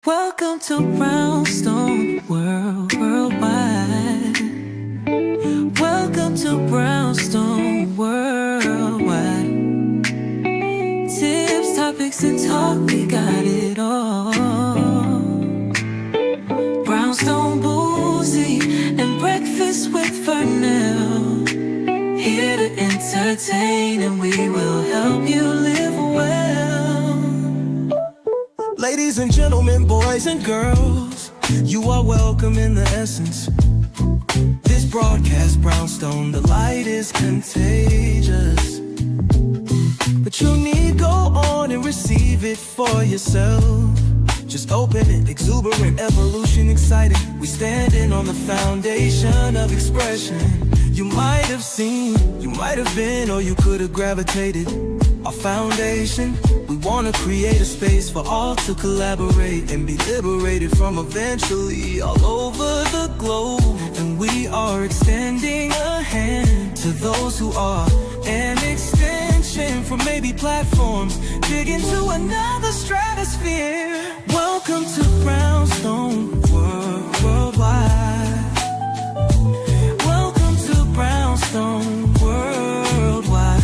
Welcome to Brownstone Worldwide. Welcome to Brownstone Worldwide. Tips, topics, and talk, we got it all. Brownstone Boozy and Breakfast with Fernell. Here to entertain, and we will help you live well. Ladies and gentlemen, boys and girls, you are welcome in the essence. This broadcast, Brownstone, the light is contagious. But you need go on and receive it for yourself. Just open it, exuberant, evolution, excited. We standing on the foundation of expression. You might have seen, you might have been, or you could have gravitated. Our foundation, we want to create a space for all to collaborate and be liberated from eventually all over the globe. And we are extending a hand to those who are an extension from maybe platforms, dig into another stratosphere. Welcome to Brownstone Worldwide. Welcome to Brownstone Worldwide.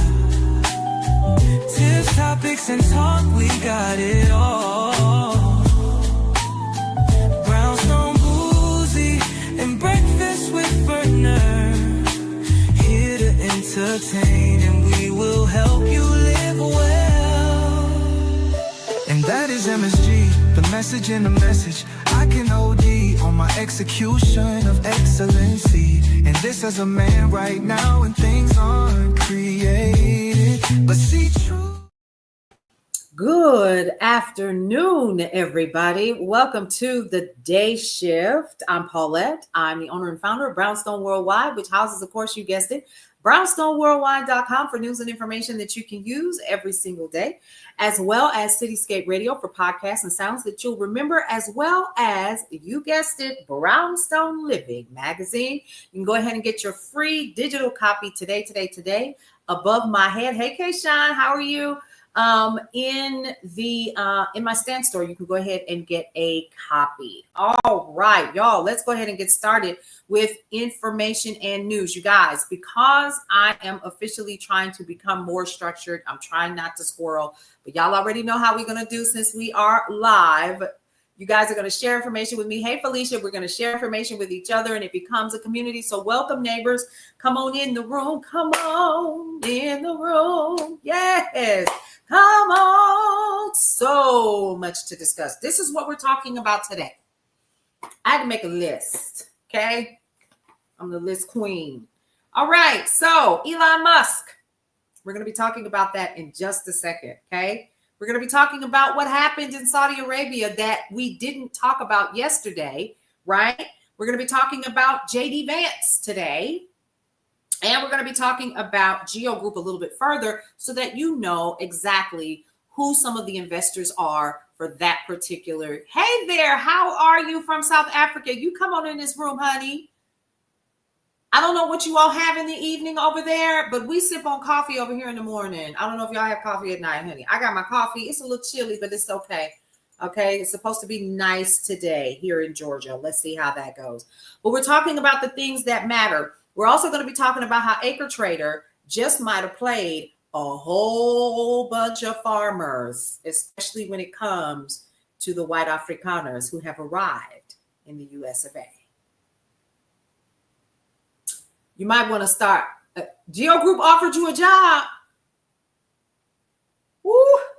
Tips, topics, and talk, we got it all. Brownstone Boozy and Breakfast with Fernell. Here to entertain, and we will help you live well. And that is MSG, the message in the message. I can OD on my execution of excellency. And this as a man right now, and things aren't created, but see true. Good afternoon, everybody. Welcome to the Day Shift. I'm Paulette. I'm the owner and founder of Brownstone Worldwide, which houses, of course, you guessed it, brownstoneworldwide.com for news and information that you can use every single day, as well as Cityscape Radio for podcasts and sounds that you'll remember, as well as, you guessed it, Brownstone Living magazine. You can go ahead and get your free digital copy today, above my head. Hey, Kayshawn, how are you? In my stand store, you can go ahead and get a copy. All right, y'all, let's go ahead and get started with information and news. You guys, because I am officially trying to become more structured, I'm trying not to squirrel, but y'all already know how we're going to do since we are live. You guys are going to share information with me. Hey, Felicia, we're going to share information with each other, and it becomes a community. So welcome, neighbors. Come on in the room. Come on in the room. Yes. Come on. So much to discuss. This is what we're talking about today. I had to make a list, okay? I'm the list queen. All right. So Elon Musk. We're going to be talking about that in just a second, okay? We're going to be talking about what happened in Saudi Arabia that we didn't talk about yesterday, right? We're going to be talking about JD Vance today. And we're going to be talking about Geo Group a little bit further so that you know exactly who some of the investors are for that particular. Hey there, how are you from South Africa? You come on in this room, honey. I don't know what you all have in the evening over there, but we sip on coffee over here in the morning. I don't know if y'all have coffee at night, honey. I got my coffee. It's a little chilly, but it's okay. Okay, it's supposed to be nice today here in Georgia. Let's see how that goes. But we're talking about the things that matter. We're also going to be talking about how AcreTrader just might have played a whole bunch of farmers, especially when it comes to the white Afrikaners who have arrived in the US of A. You might want to start. Geo Group offered you a job. Woo,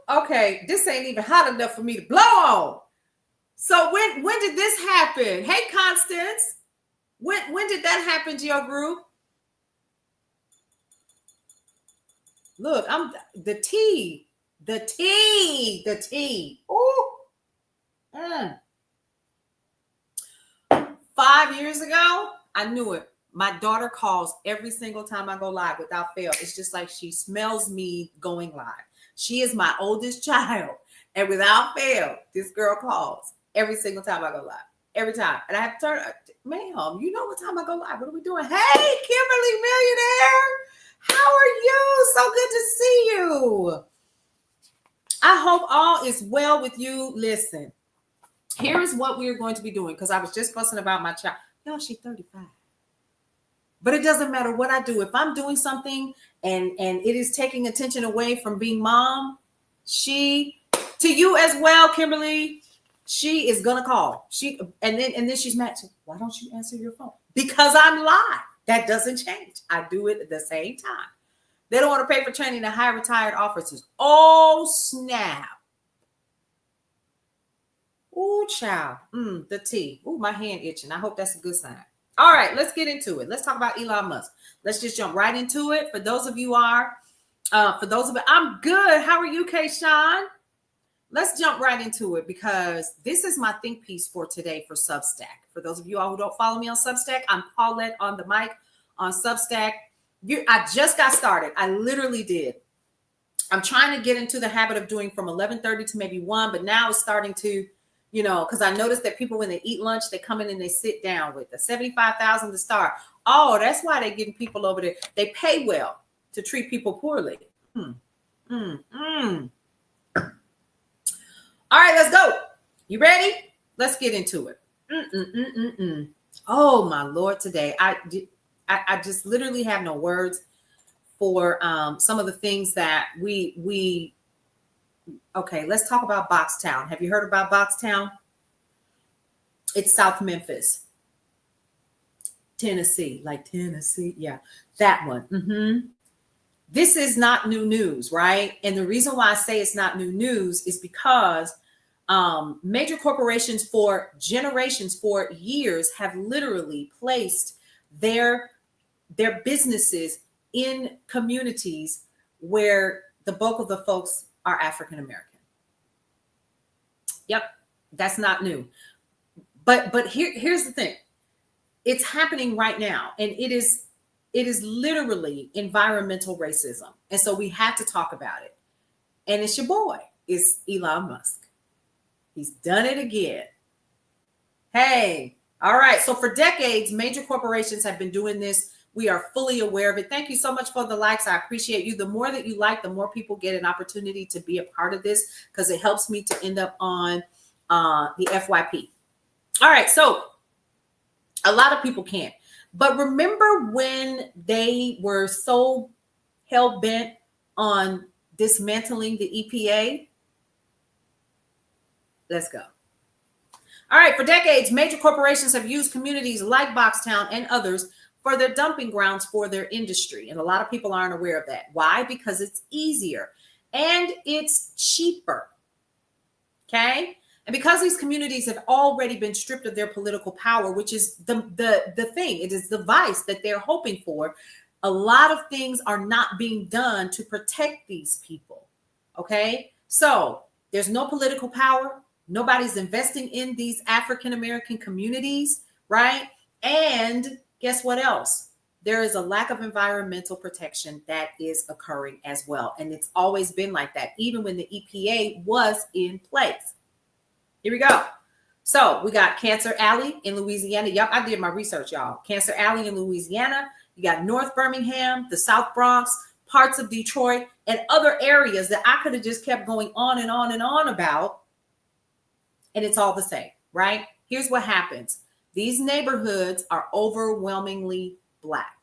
okay, this ain't even hot enough for me to blow on. So when did this happen? Hey, Constance. When did that happen, Geo Group? Look, I'm the tea. Ooh. 5 years ago, I knew it. My daughter calls every single time I go live without fail. It's just like she smells me going live. She is my oldest child. And without fail, this girl calls every single time I go live. Every time. And I have to turn, ma'am, you know what time I go live. What are we doing? Hey, Kimberly Millionaire. How are you? So good to see you. I hope all is well with you. Listen, Here's what we're going to be doing, because I was just fussing about my child. Y'all, she's 35. But it doesn't matter what I do. If I'm doing something and it is taking attention away from being mom, to you as well, Kimberly, she is gonna call. And then she's mad. Why don't you answer your phone? Because I'm live. That doesn't change. I do it at the same time. They don't want to pay for training to hire retired officers. Oh, snap. Ooh, child. The tea. Ooh, my hand itching. I hope that's a good sign. All right, let's get into it. Let's talk about Elon Musk. Let's just jump right into it. For those of you I'm good. How are you, Kayshawn? Let's jump right into it, because this is my think piece for today for Substack. For those of you all who don't follow me on Substack, I'm Paulette on the mic on Substack. I just got started. I literally did. I'm trying to get into the habit of doing from 11:30 to maybe 1, but now it's starting to, because I noticed that people, when they eat lunch, they come in and they sit down with the 75,000 to start. Oh, that's why they're getting people over there. They pay well to treat people poorly. All right, let's go. You ready? Let's get into it. Oh my Lord, today I just literally have no words for some of the things that we. Okay, let's talk about Boxtown. Have you heard about Boxtown? It's South Memphis, Tennessee, like Tennessee. Yeah, that one. This is not new news, right? And the reason why I say it's not new news is because major corporations for generations, for years, have literally placed their businesses in communities where the bulk of the folks are African American. Yep, that's not new. But here's the thing. It's happening right now, and it is literally environmental racism. And so we have to talk about it. And it's your boy. It's Elon Musk. He's done it again. Hey, all right. So for decades, major corporations have been doing this. We are fully aware of it. Thank you so much for the likes. I appreciate you. The more that you like, the more people get an opportunity to be a part of this, because it helps me to end up on the FYP. All right. So a lot of people can't. But remember when they were so hell-bent on dismantling the EPA? Let's go. All right. For decades, major corporations have used communities like Boxtown and others for their dumping grounds for their industry. And a lot of people aren't aware of that. Why? Because it's easier and it's cheaper. Okay. And because these communities have already been stripped of their political power, which is the thing, it is the vice that they're hoping for. A lot of things are not being done to protect these people. Okay. So there's no political power. Nobody's investing in these African American communities, right? And guess what else? There is a lack of environmental protection that is occurring as well. And it's always been like that, even when the EPA was in place. Here we go. So we got Cancer Alley in Louisiana. Yep, I did my research, y'all. Cancer Alley in Louisiana. You got North Birmingham, the South Bronx, parts of Detroit, and other areas that I could have just kept going on and on and on about. And it's all the same, right? Here's what happens. These neighborhoods are overwhelmingly Black.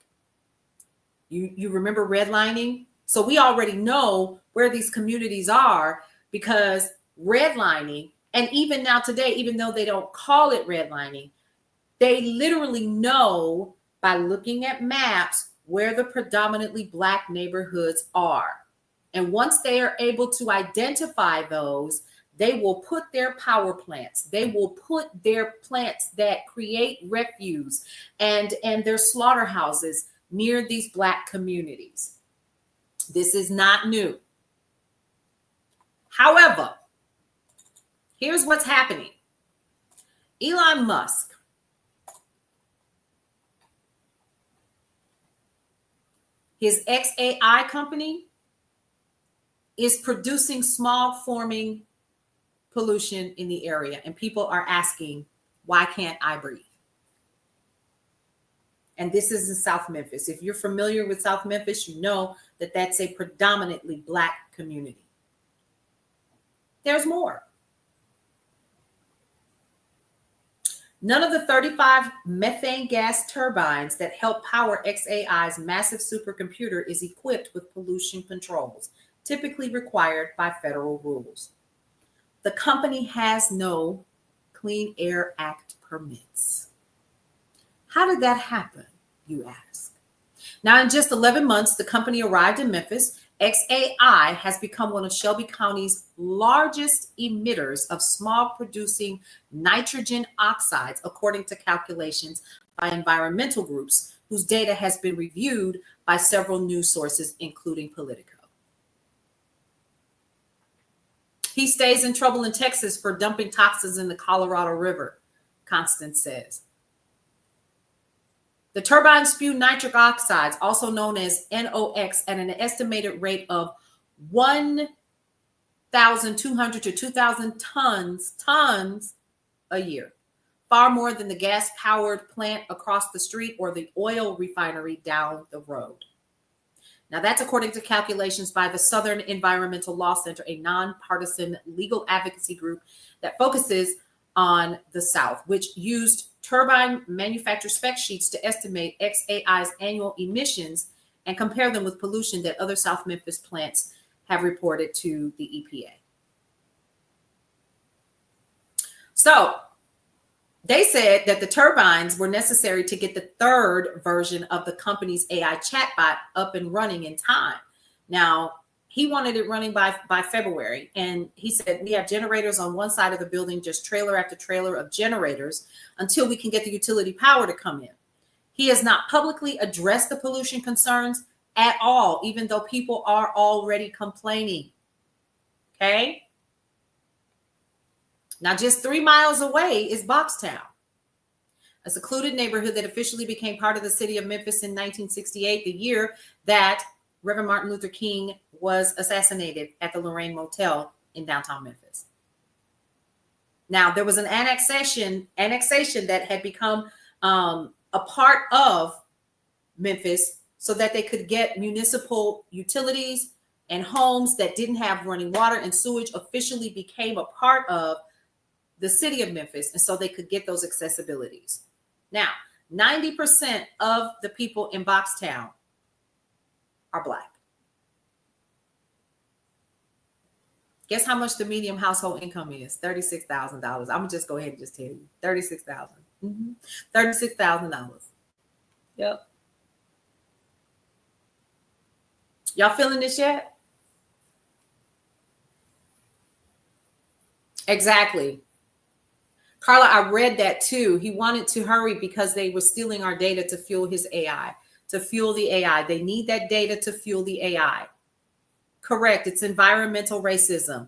You remember redlining? So we already know where these communities are, because redlining, and even now today, even though they don't call it redlining, they literally know by looking at maps where the predominantly Black neighborhoods are. And once they are able to identify those, they will put their power plants, they will put their plants that create refuse and their slaughterhouses near these Black communities. This is not new. However, here's what's happening. Elon Musk, his XAI company, is producing smog forming pollution in the area. And people are asking, why can't I breathe? And this is in South Memphis. If you're familiar with South Memphis, you know that that's a predominantly Black community. There's more. None of the 35 methane gas turbines that help power XAI's massive supercomputer is equipped with pollution controls, typically required by federal rules. The company has no Clean Air Act permits. How did that happen, you ask? Now, in just 11 months, the company arrived in Memphis. XAI has become one of Shelby County's largest emitters of smog producing nitrogen oxides, according to calculations by environmental groups whose data has been reviewed by several news sources, including Politico. He stays in trouble in Texas for dumping toxins in the Colorado River, Constance says. The turbines spew nitric oxides, also known as NOx, at an estimated rate of 1,200 to 2,000 tons a year, far more than the gas-powered plant across the street or the oil refinery down the road. Now, that's according to calculations by the Southern Environmental Law Center, a nonpartisan legal advocacy group that focuses on the South, which used turbine manufacturer spec sheets to estimate XAI's annual emissions and compare them with pollution that other South Memphis plants have reported to the EPA. So they said that the turbines were necessary to get the third version of the company's AI chatbot up and running in time. Now, he wanted it running by February. And he said, we have generators on one side of the building, just trailer after trailer of generators until we can get the utility power to come in. He has not publicly addressed the pollution concerns at all, even though people are already complaining. Okay. Now, just 3 miles away is Boxtown, a secluded neighborhood that officially became part of the city of Memphis in 1968, the year that Reverend Martin Luther King was assassinated at the Lorraine Motel in downtown Memphis. Now, there was an annexation that had become a part of Memphis so that they could get municipal utilities, and homes that didn't have running water and sewage officially became a part of the city of Memphis, and so they could get those accessibilities. Now, 90% of the people in Boxtown are Black. Guess how much the median household income is? $36,000. I'm gonna just go ahead and just tell you, $36,000. $36,000. Yep. Y'all feeling this yet? Exactly. Carla, I read that too. He wanted to hurry because they were stealing our data to fuel his AI, to fuel the AI. They need that data to fuel the AI. Correct. It's environmental racism.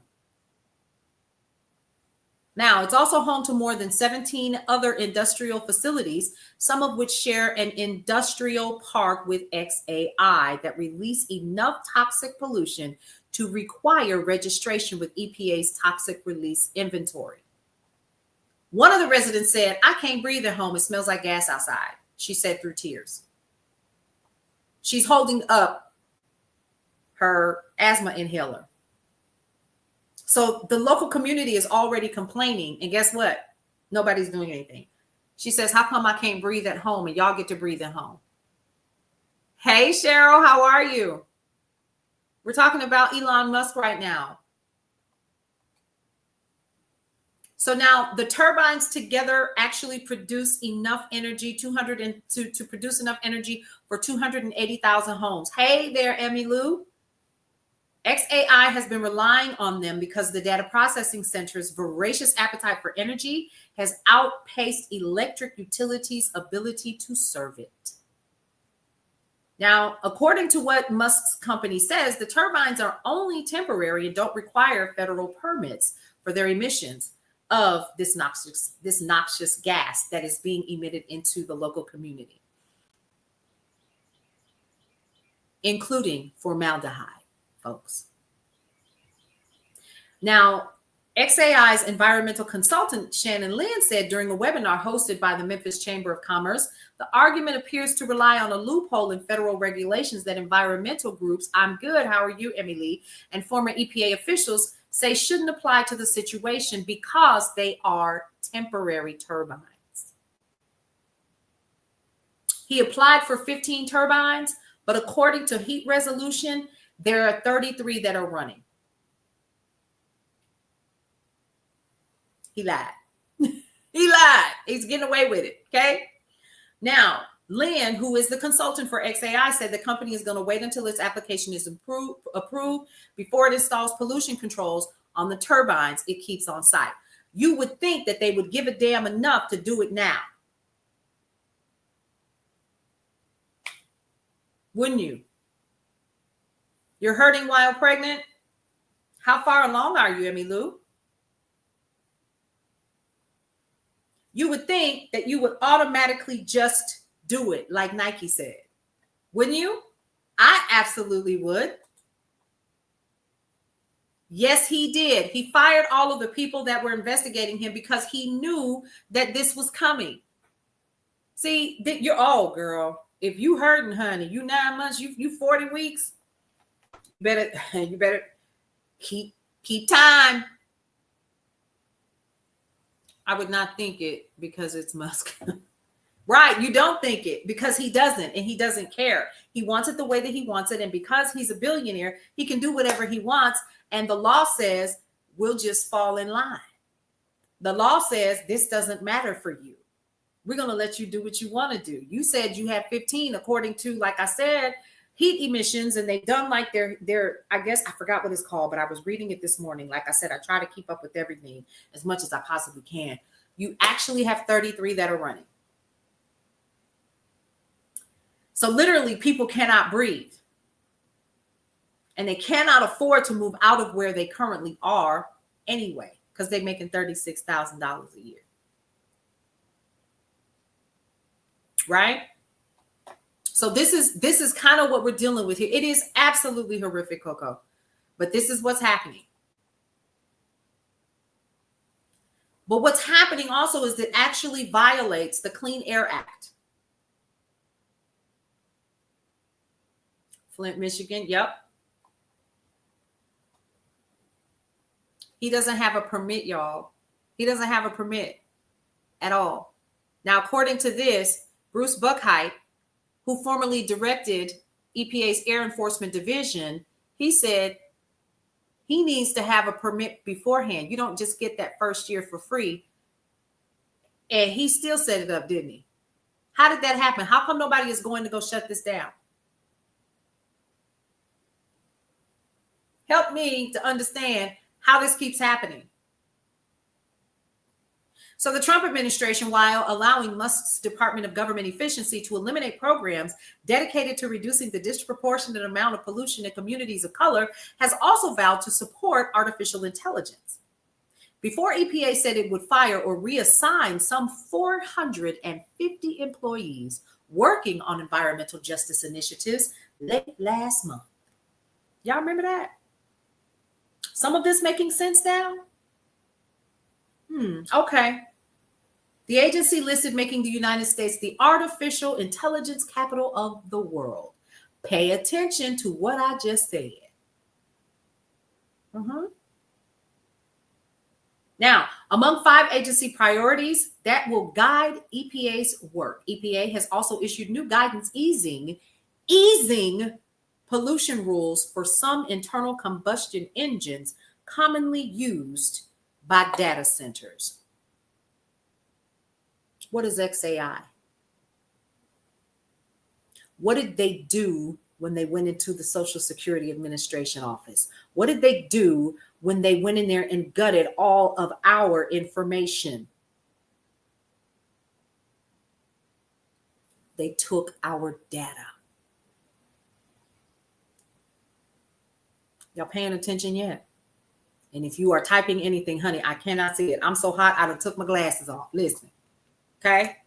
Now, it's also home to more than 17 other industrial facilities, some of which share an industrial park with XAI that release enough toxic pollution to require registration with EPA's toxic release inventory. One of the residents said, I can't breathe at home. It smells like gas outside, she said through tears. She's holding up her asthma inhaler. So the local community is already complaining. And guess what? Nobody's doing anything. She says, how come I can't breathe at home and y'all get to breathe at home? Hey, Cheryl, how are you? We're talking about Elon Musk right now. So now the turbines together actually produce enough energy, to produce enough energy for 280,000 homes. Hey there, Emmy Lou. XAI has been relying on them because the data processing center's voracious appetite for energy has outpaced electric utilities' ability to serve it. Now, according to what Musk's company says, the turbines are only temporary and don't require federal permits for their emissions of this noxious gas that is being emitted into the local community, including formaldehyde, folks. Now, XAI's environmental consultant Shannon Lynn said during a webinar hosted by the Memphis Chamber of Commerce, the argument appears to rely on a loophole in federal regulations that environmental groups, I'm good, how are you, Emmy Lee, and former EPA officials say shouldn't apply to the situation because they are temporary turbines. He applied for 15 turbines, but according to heat resolution, there are 33 that are running. He lied. He lied. He's getting away with it. Okay. Now, Lynn, who is the consultant for XAI, said the company is going to wait until its application is approved before it installs pollution controls on the turbines it keeps on site. You would think that they would give a damn enough to do it now. Wouldn't you? You're hurting while pregnant? How far along are you, Emmy Lou? You would think that you would automatically just do it, like Nike said. Wouldn't you? I absolutely would. Yes, he did. He fired all of the people that were investigating him because he knew that this was coming. See, you're all girl. If you hurting, honey, you 9 months, you 40 weeks. You better keep time. I would not think it because it's Musk. Right. You don't think it because he doesn't, and he doesn't care. He wants it the way that he wants it. And because he's a billionaire, he can do whatever he wants. And the law says we'll just fall in line. The law says this doesn't matter for you. We're going to let you do what you want to do. You said you had 15 according to, like I said, heat emissions, and they've done like their, I guess I forgot what it's called, but I was reading it this morning. Like I said, I try to keep up with everything as much as I possibly can. You actually have 33 that are running. So literally people cannot breathe, and they cannot afford to move out of where they currently are anyway, because they're making $36,000 a year. Right? So this is kind of what we're dealing with here. It is absolutely horrific, Coco, but this is what's happening. But what's happening also is it actually violates the Clean Air Act. Flint, Michigan. Yep. He doesn't have a permit, y'all. He doesn't have a permit at all. Now, according to this, Bruce Buckheit, who formerly directed EPA's Air Enforcement Division, he said he needs to have a permit beforehand. You don't just get that first year for free. And he still set it up, didn't he? How did that happen? How come nobody is going to go shut this down? Help me to understand how this keeps happening. So the Trump administration, while allowing Musk's Department of Government Efficiency to eliminate programs dedicated to reducing the disproportionate amount of pollution in communities of color, has also vowed to support artificial intelligence. Before EPA said it would fire or reassign some 450 employees working on environmental justice initiatives late last month. Y'all remember that? Some of this making sense now? Okay. The agency listed making the United States the artificial intelligence capital of the world. Pay attention to what I just said. Now, among 5 agency priorities that will guide EPA's work, EPA has also issued new guidance easing pollution rules for some internal combustion engines commonly used by data centers. What is XAI? What did they do when they went into the Social Security Administration office? What did they do when they went in there and gutted all of our information? They took our data. Y'all paying attention yet? And if you are typing anything, honey, I cannot see it. I'm so hot, I done took my glasses off. Listen. Okay.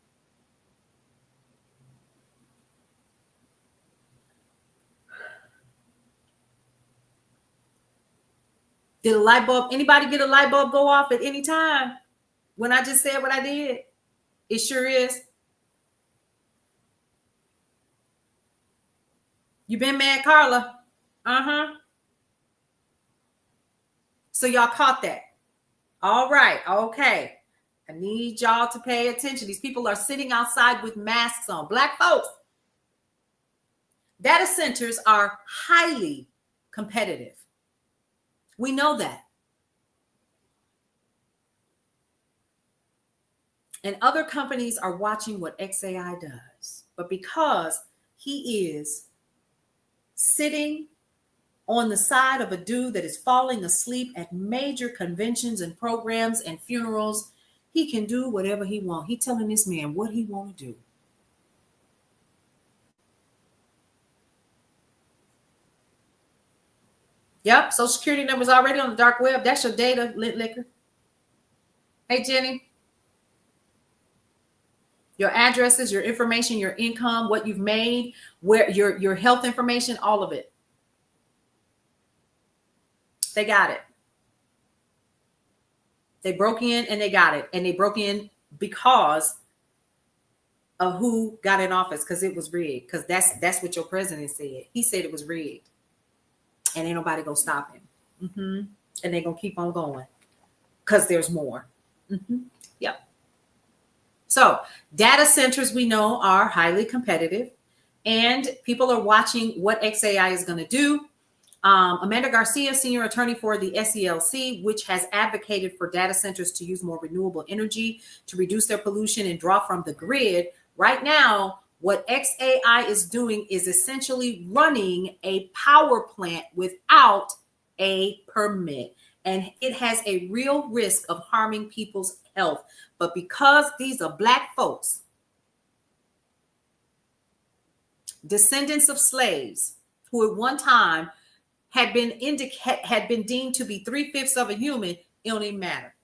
Did a light bulb, anybody get a light bulb go off at any time when I just said what I did? It sure is. You been mad, Carla? So y'all caught that. All right. Okay. I need y'all to pay attention. These people are sitting outside with masks on. Black folks. Data centers are highly competitive. We know that. And other companies are watching what XAI does. But because he is sitting on the side of a dude that is falling asleep at major conventions and programs and funerals, he can do whatever he wants. He's telling this man what he want to do. Yep, Social Security number's already on the dark web. That's your data, lit liquor. Hey, Jenny. Your addresses, your information, your income, what you've made, where your health information, all of it. They got it. They broke in and they got it. And they broke in because of who got in office, because it was rigged. Because that's what your president said. He said it was rigged. And ain't nobody gonna stop him. And they're gonna keep on going because there's more. Yep. So data centers, we know, are highly competitive, and people are watching what XAI is going to do. Amanda Garcia, senior attorney for the SELC, which has advocated for data centers to use more renewable energy to reduce their pollution and draw from the grid. Right now, what XAI is doing is essentially running a power plant without a permit. And it has a real risk of harming people's health. But because these are Black folks, descendants of slaves, who at one time had been deemed to be 3/5 of a human, it don't even matter.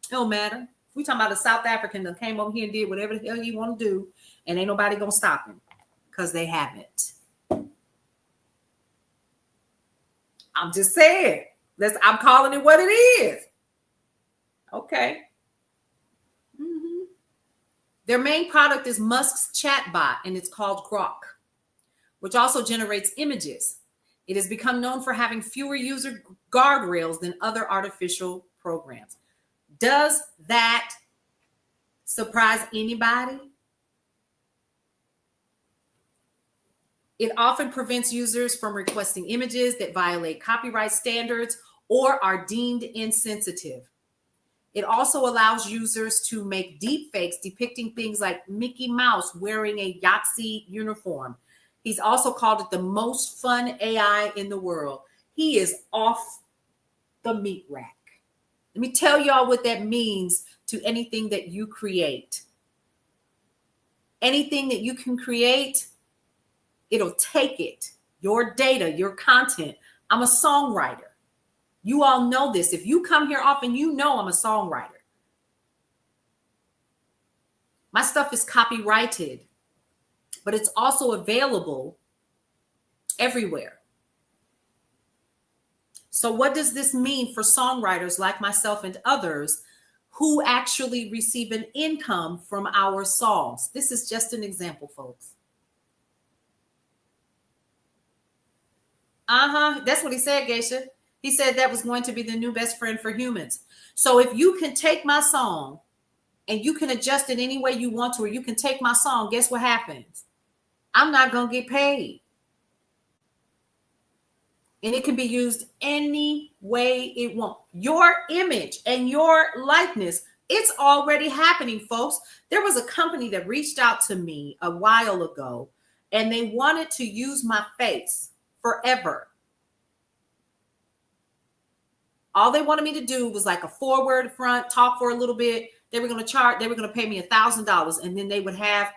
It don't matter. We talking about a South African that came over here and did whatever the hell you want to do, and ain't nobody gonna stop him because they haven't. I'm just saying. I'm calling it what it is. Okay. Their main product is Musk's chatbot, and it's called Grok, which also generates images. It has become known for having fewer user guardrails than other artificial programs. Does that surprise anybody? It often prevents users from requesting images that violate copyright standards or are deemed insensitive. It also allows users to make deep fakes depicting things like Mickey Mouse wearing a Yahtzee uniform. He's also called it the most fun AI in the world. He is off the meat rack. Let me tell y'all what that means to anything that you create. Anything that you can create, it'll take it, your data, your content. I'm a songwriter. You all know this. If you come here often, you know I'm a songwriter. My stuff is copyrighted, but it's also available everywhere. So what does this mean for songwriters like myself and others who actually receive an income from our songs? This is just an example, folks. That's what he said, Geisha. He said that was going to be the new best friend for humans. So if you can take my song and you can adjust it any way you want to, or you can take my song, guess what happens? I'm not going to get paid. And it can be used any way it wants. Your image and your likeness, it's already happening, folks. There was a company that reached out to me a while ago, and they wanted to use my face forever. All they wanted me to do was like a forward, front, talk for a little bit. They were going to pay me $1,000, and then they would have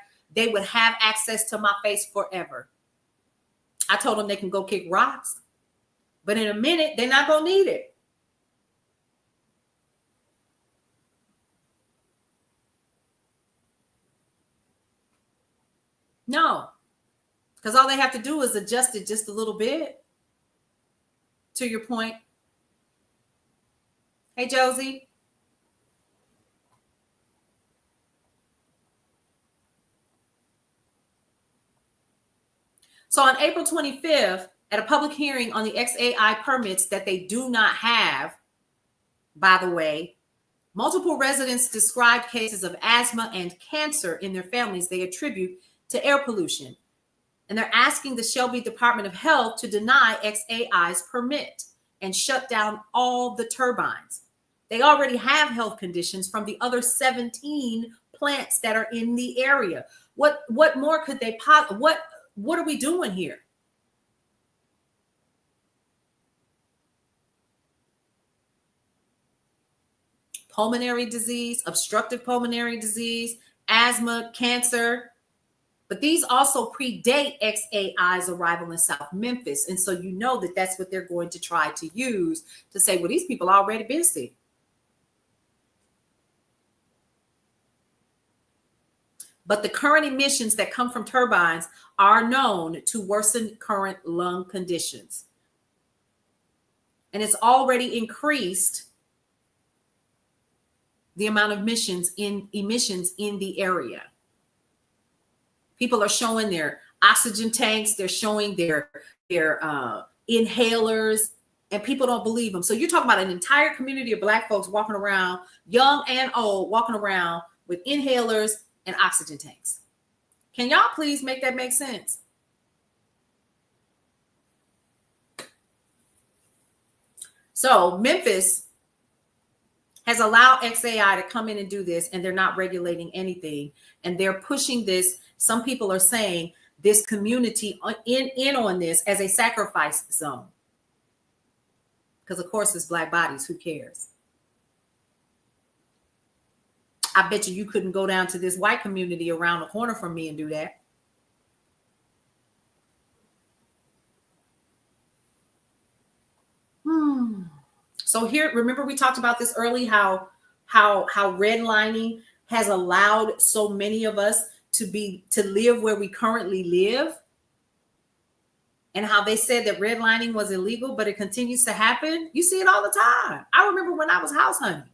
access to my face forever. I told them they can go kick rocks, but in a minute, they're not going to need it. No, because all they have to do is adjust it just a little bit. To your point. Hey, Josie. So on April 25th, at a public hearing on the XAI permits that they do not have, by the way, Multiple residents described cases of asthma and cancer in their families they attribute to air pollution. And they're asking the Shelby Department of Health to deny XAI's permit and shut down all the turbines. They already have health conditions from the other 17 plants that are in the area. What more could they what are we doing here? Pulmonary disease, obstructive pulmonary disease, asthma, cancer. But these also predate XAI's arrival in South Memphis. And so you know that that's what they're going to try to use to say, well, these people are already busy. But the current emissions that come from turbines are known to worsen current lung conditions. And it's already increased the amount of emissions in the area. People are showing their oxygen tanks, they're showing their inhalers, and people don't believe them. So you're talking about an entire community of Black folks walking around, young and old, walking around with inhalers and oxygen tanks. Can y'all please make that make sense? So Memphis has allowed XAI to come in and do this, and they're not regulating anything. And they're pushing this. Some people are saying this community in on this as a sacrifice zone. Because of course it's Black bodies, who cares? I bet you couldn't go down to this white community around the corner from me and do that. So here, remember we talked about this early, how redlining has allowed so many of us to live where we currently live, and how they said that redlining was illegal, but it continues to happen. You see it all the time. I remember when I was house hunting.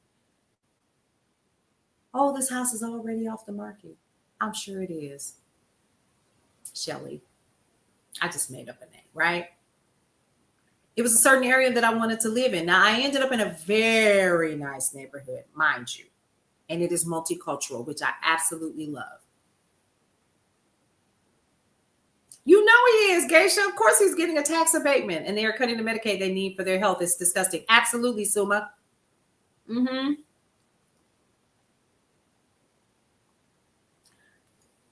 Oh, this house is already off the market. I'm sure it is. Shelly. I just made up a name, right? It was a certain area that I wanted to live in. Now, I ended up in a very nice neighborhood, mind you, and it is multicultural, which I absolutely love. You know he is, Geisha. Of course he's getting a tax abatement, and they are cutting the Medicaid they need for their health. It's disgusting. Absolutely, Suma.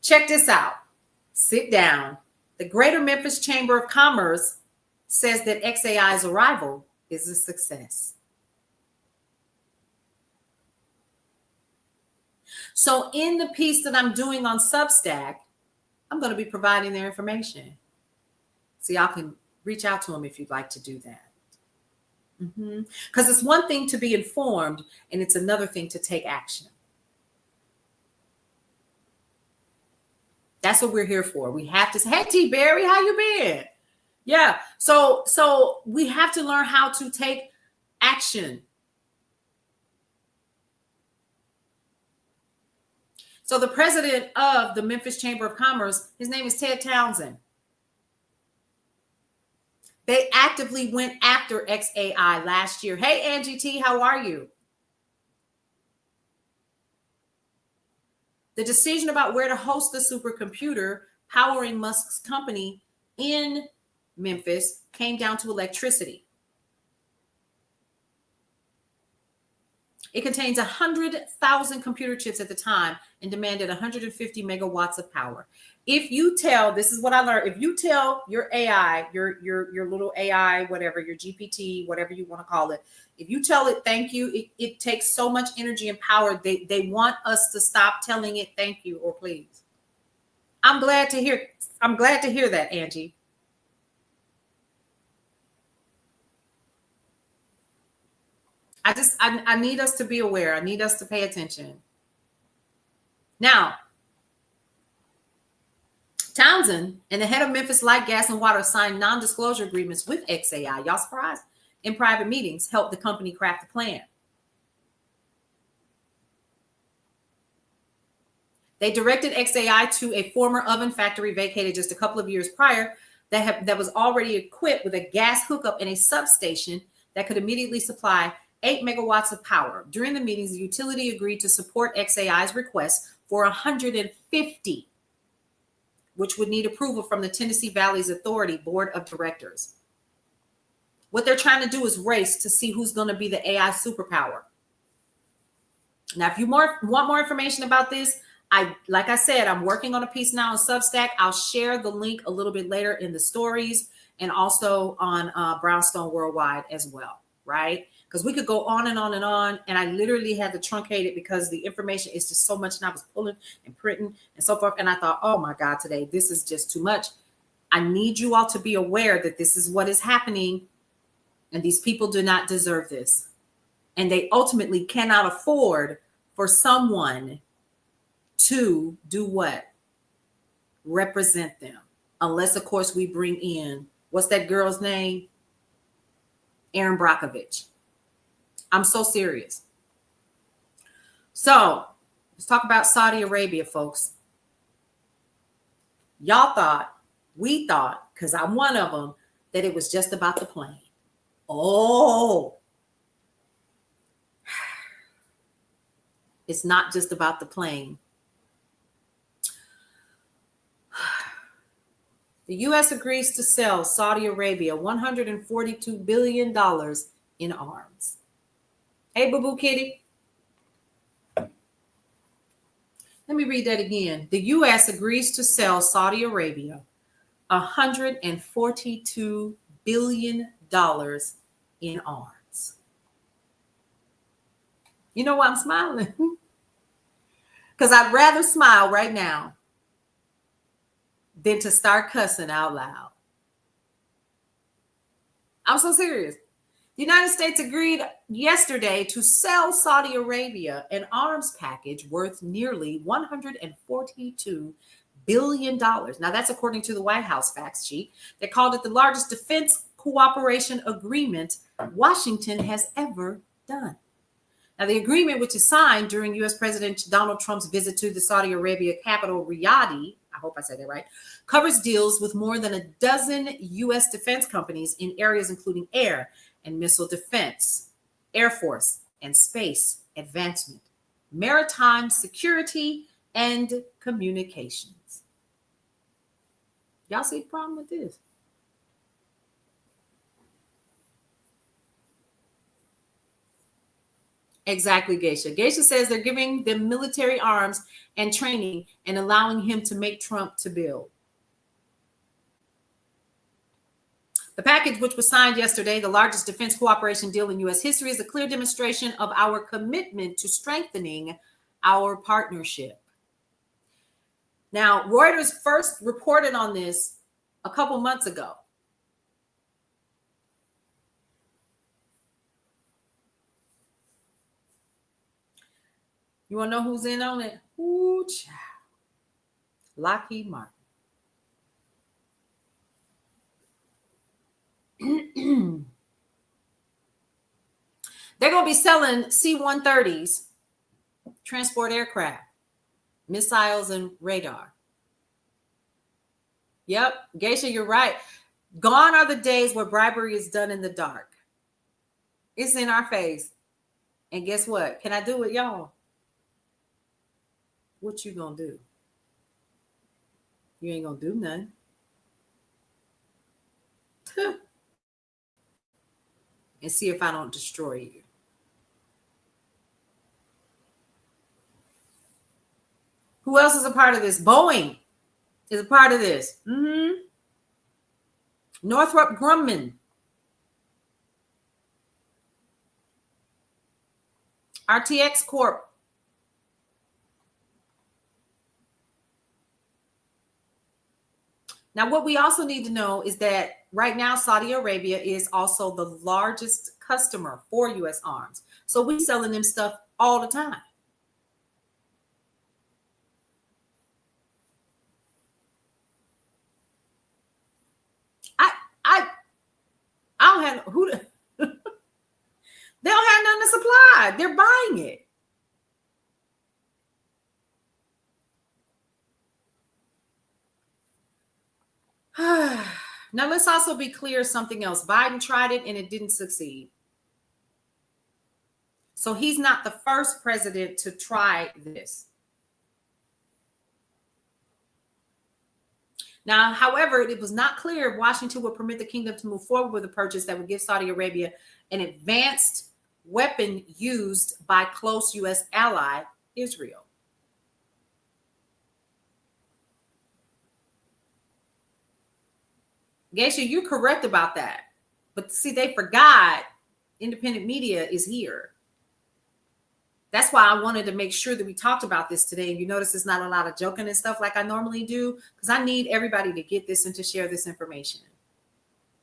Check this out. Sit down. The Greater Memphis Chamber of Commerce says that XAI's arrival is a success. So in the piece that I'm doing on Substack, I'm going to be providing their information. So y'all can reach out to them if you'd like to do that. Because it's one thing to be informed, and it's another thing to take action. That's what we're here for. We have to say, hey, T. Berry, how you been? Yeah. So we have to learn how to take action. So the president of the Memphis Chamber of Commerce, his name is Ted Townsend. They actively went after XAI last year. Hey, Angie T, how are you? The decision about where to host the supercomputer powering Musk's company in Memphis came down to electricity. It contains 100,000 computer chips at the time and demanded 150 megawatts of power. If you tell, this is what I learned, if you tell your AI, your little AI, whatever, your GPT, whatever you want to call it, if you tell it thank you, it takes so much energy and power. They want us to stop telling it thank you or please. I'm glad to hear that, Angie. I need us to be aware. I need us to pay attention. Now, Townsend and the head of Memphis Light, Gas, and Water signed non-disclosure agreements with XAI. Y'all surprised? In private meetings, helped the company craft the plan. They directed XAI to a former oven factory vacated just a couple of years prior that was already equipped with a gas hookup and a substation that could immediately supply 8 megawatts of power. During the meetings, the utility agreed to support XAI's request for 150, which would need approval from the Tennessee Valley's Authority Board of Directors. What they're trying to do is race to see who's going to be the AI superpower. Now, if you want more information about this, like I said, I'm working on a piece now on Substack. I'll share the link a little bit later in the stories and also on Brownstone Worldwide as well, right? Because we could go on and on and on. And I literally had to truncate it because the information is just so much. And I was pulling and printing and so forth. And I thought, oh my God, today, this is just too much. I need you all to be aware that this is what is happening. And these people do not deserve this. And they ultimately cannot afford for someone to do what? Represent them. Unless, of course, we bring in, what's that girl's name? Erin Brockovich. I'm so serious. So let's talk about Saudi Arabia, folks. Y'all thought, we thought, because I'm one of them, that it was just about the plane. Oh, it's not just about the plane. The U.S. agrees to sell Saudi Arabia $142 billion in arms. Hey, boo-boo kitty. Let me read that again. The U.S. agrees to sell Saudi Arabia $142 billion in arms. You know why I'm smiling? Because I'd rather smile right now than to start cussing out loud. I'm so serious. The United States agreed yesterday to sell Saudi Arabia an arms package worth nearly $142 billion. Now, that's according to the White House fact sheet. They called it the largest defense cooperation agreement Washington has ever done. Now, the agreement, which is signed during U.S. President Donald Trump's visit to the Saudi Arabia capital, Riyadh, I hope I said that right, covers deals with more than a dozen U.S. defense companies in areas including air and missile defense, Air Force and space advancement, maritime security, and communications. Y'all see the problem with this? Exactly, Geisha. Geisha says they're giving them military arms and training and allowing him to make Trump to build. The package, which was signed yesterday, the largest defense cooperation deal in U.S. history, is a clear demonstration of our commitment to strengthening our partnership. Now, Reuters first reported on this a couple months ago. You want to know who's in on it? Ooh, child. Lockheed Martin. They're going to be selling C-130s, transport aircraft, missiles, and radar. Yep, Geisha, you're right. Gone are the days where bribery is done in the dark. It's in our face. And guess what? Can I do it, y'all? What you gonna do? You ain't gonna do nothing. And see if I don't destroy you. Who else is a part of this? Boeing is a part of this. Northrop Grumman. RTX Corp. Now, what we also need to know is that right now, Saudi Arabia is also the largest customer for U.S. arms. So we're selling them stuff all the time. I don't have who. They don't have nothing to supply. They're buying it. Now, let's also be clear something else. Biden tried it and it didn't succeed. So he's not the first president to try this. Now, however, it was not clear if Washington would permit the kingdom to move forward with a purchase that would give Saudi Arabia an advanced weapon used by close U.S. ally Israel. Geisha, you're correct about that. But see, they forgot independent media is here. That's why I wanted to make sure that we talked about this today. And you notice there's not a lot of joking and stuff like I normally do, because I need everybody to get this and to share this information.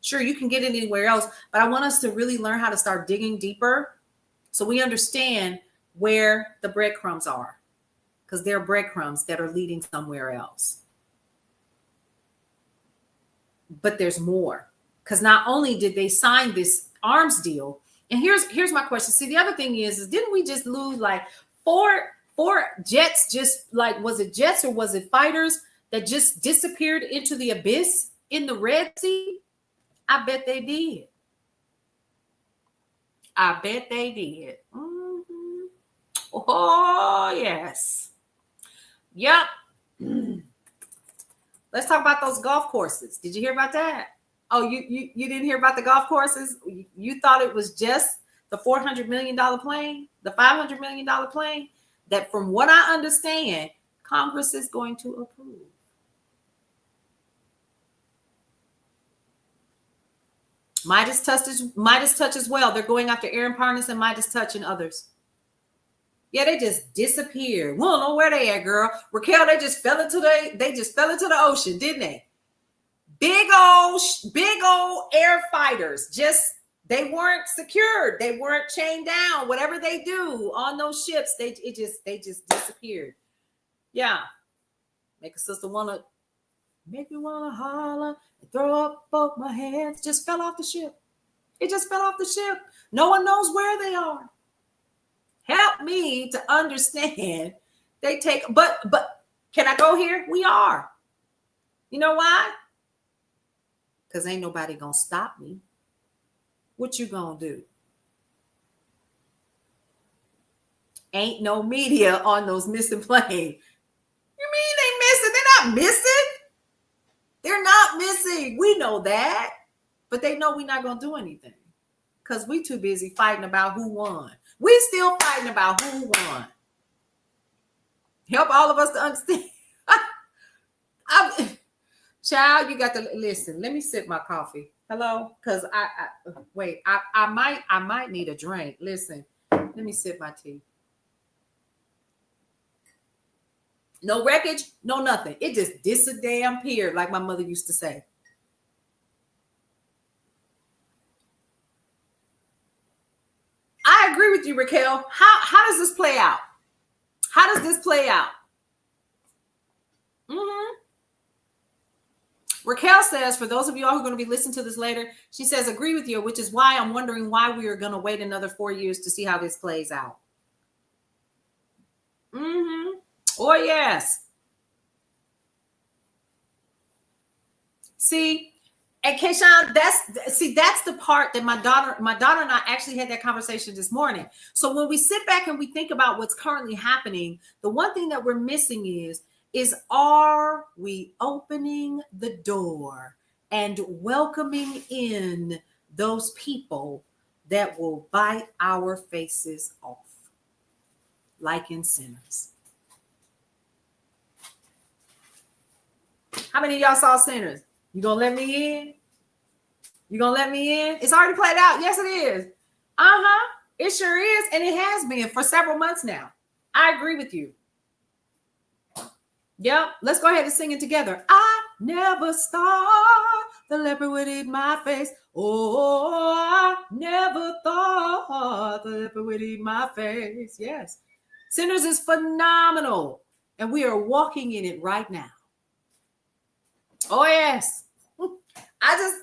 Sure, you can get it anywhere else, but I want us to really learn how to start digging deeper so we understand where the breadcrumbs are, because they're breadcrumbs that are leading somewhere else. But there's more, because not only did they sign this arms deal, and here's my question. See, the other thing is didn't we just lose like four jets? Just like, was it jets or was it fighters that just disappeared into the abyss in the Red Sea? I bet they did. I bet they did. Mm-hmm. Oh, yes. Yep. Let's talk about those golf courses. Did you hear about that? Oh, you didn't hear about the golf courses? You thought it was just the $400 million plane, the $500 million plane that, from what I understand, Congress is going to approve. Midas Touch as well. They're going after Aaron Parnas and Midas Touch and others. Yeah, they just disappeared. We don't know where they at, girl. Raquel, they just fell into the ocean, didn't they? Big old air fighters. Just, they weren't secured. They weren't chained down. Whatever they do on those ships, they just disappeared. Yeah. Make me wanna holler and throw up both my hands. Just fell off the ship. It just fell off the ship. No one knows where they are. Help me to understand. But can I go here? We are. You know why? Because ain't nobody gonna stop me. What you gonna do? Ain't no media on those missing planes. You mean they missing? They're not missing. They're not missing. We know that. But they know we're not gonna do anything. Because we too busy fighting about who won. We still fighting about who won. Help all of us to understand. Child, you got to listen. Let me sip my coffee. Hello? Because I might need a drink. Listen, let me sip my tea. No wreckage, no nothing. It just disappeared, like my mother used to say. I agree with you, Raquel. How does this play out? How does this play out? Raquel says, for those of y'all who are going to be listening to this later, she says, agree with you, which is why I'm wondering why we are going to wait another 4 years to see how this plays out. Oh, yes. See, and Keishawn, that's the part that my daughter and I actually had that conversation this morning. So when we sit back and we think about what's currently happening, the one thing that we're missing is are we opening the door and welcoming in those people that will bite our faces off like in Sinners? How many of y'all saw Sinners? You gonna let me in? You gonna let me in? It's already played out. Yes, it is. It sure is. And it has been for several months now. I agree with you. Yep. Let's go ahead and sing it together. I never thought the leopard would eat my face. Oh, I never thought the leopard would eat my face. Yes. Sinners is phenomenal. And we are walking in it right now. Oh, yes. I just,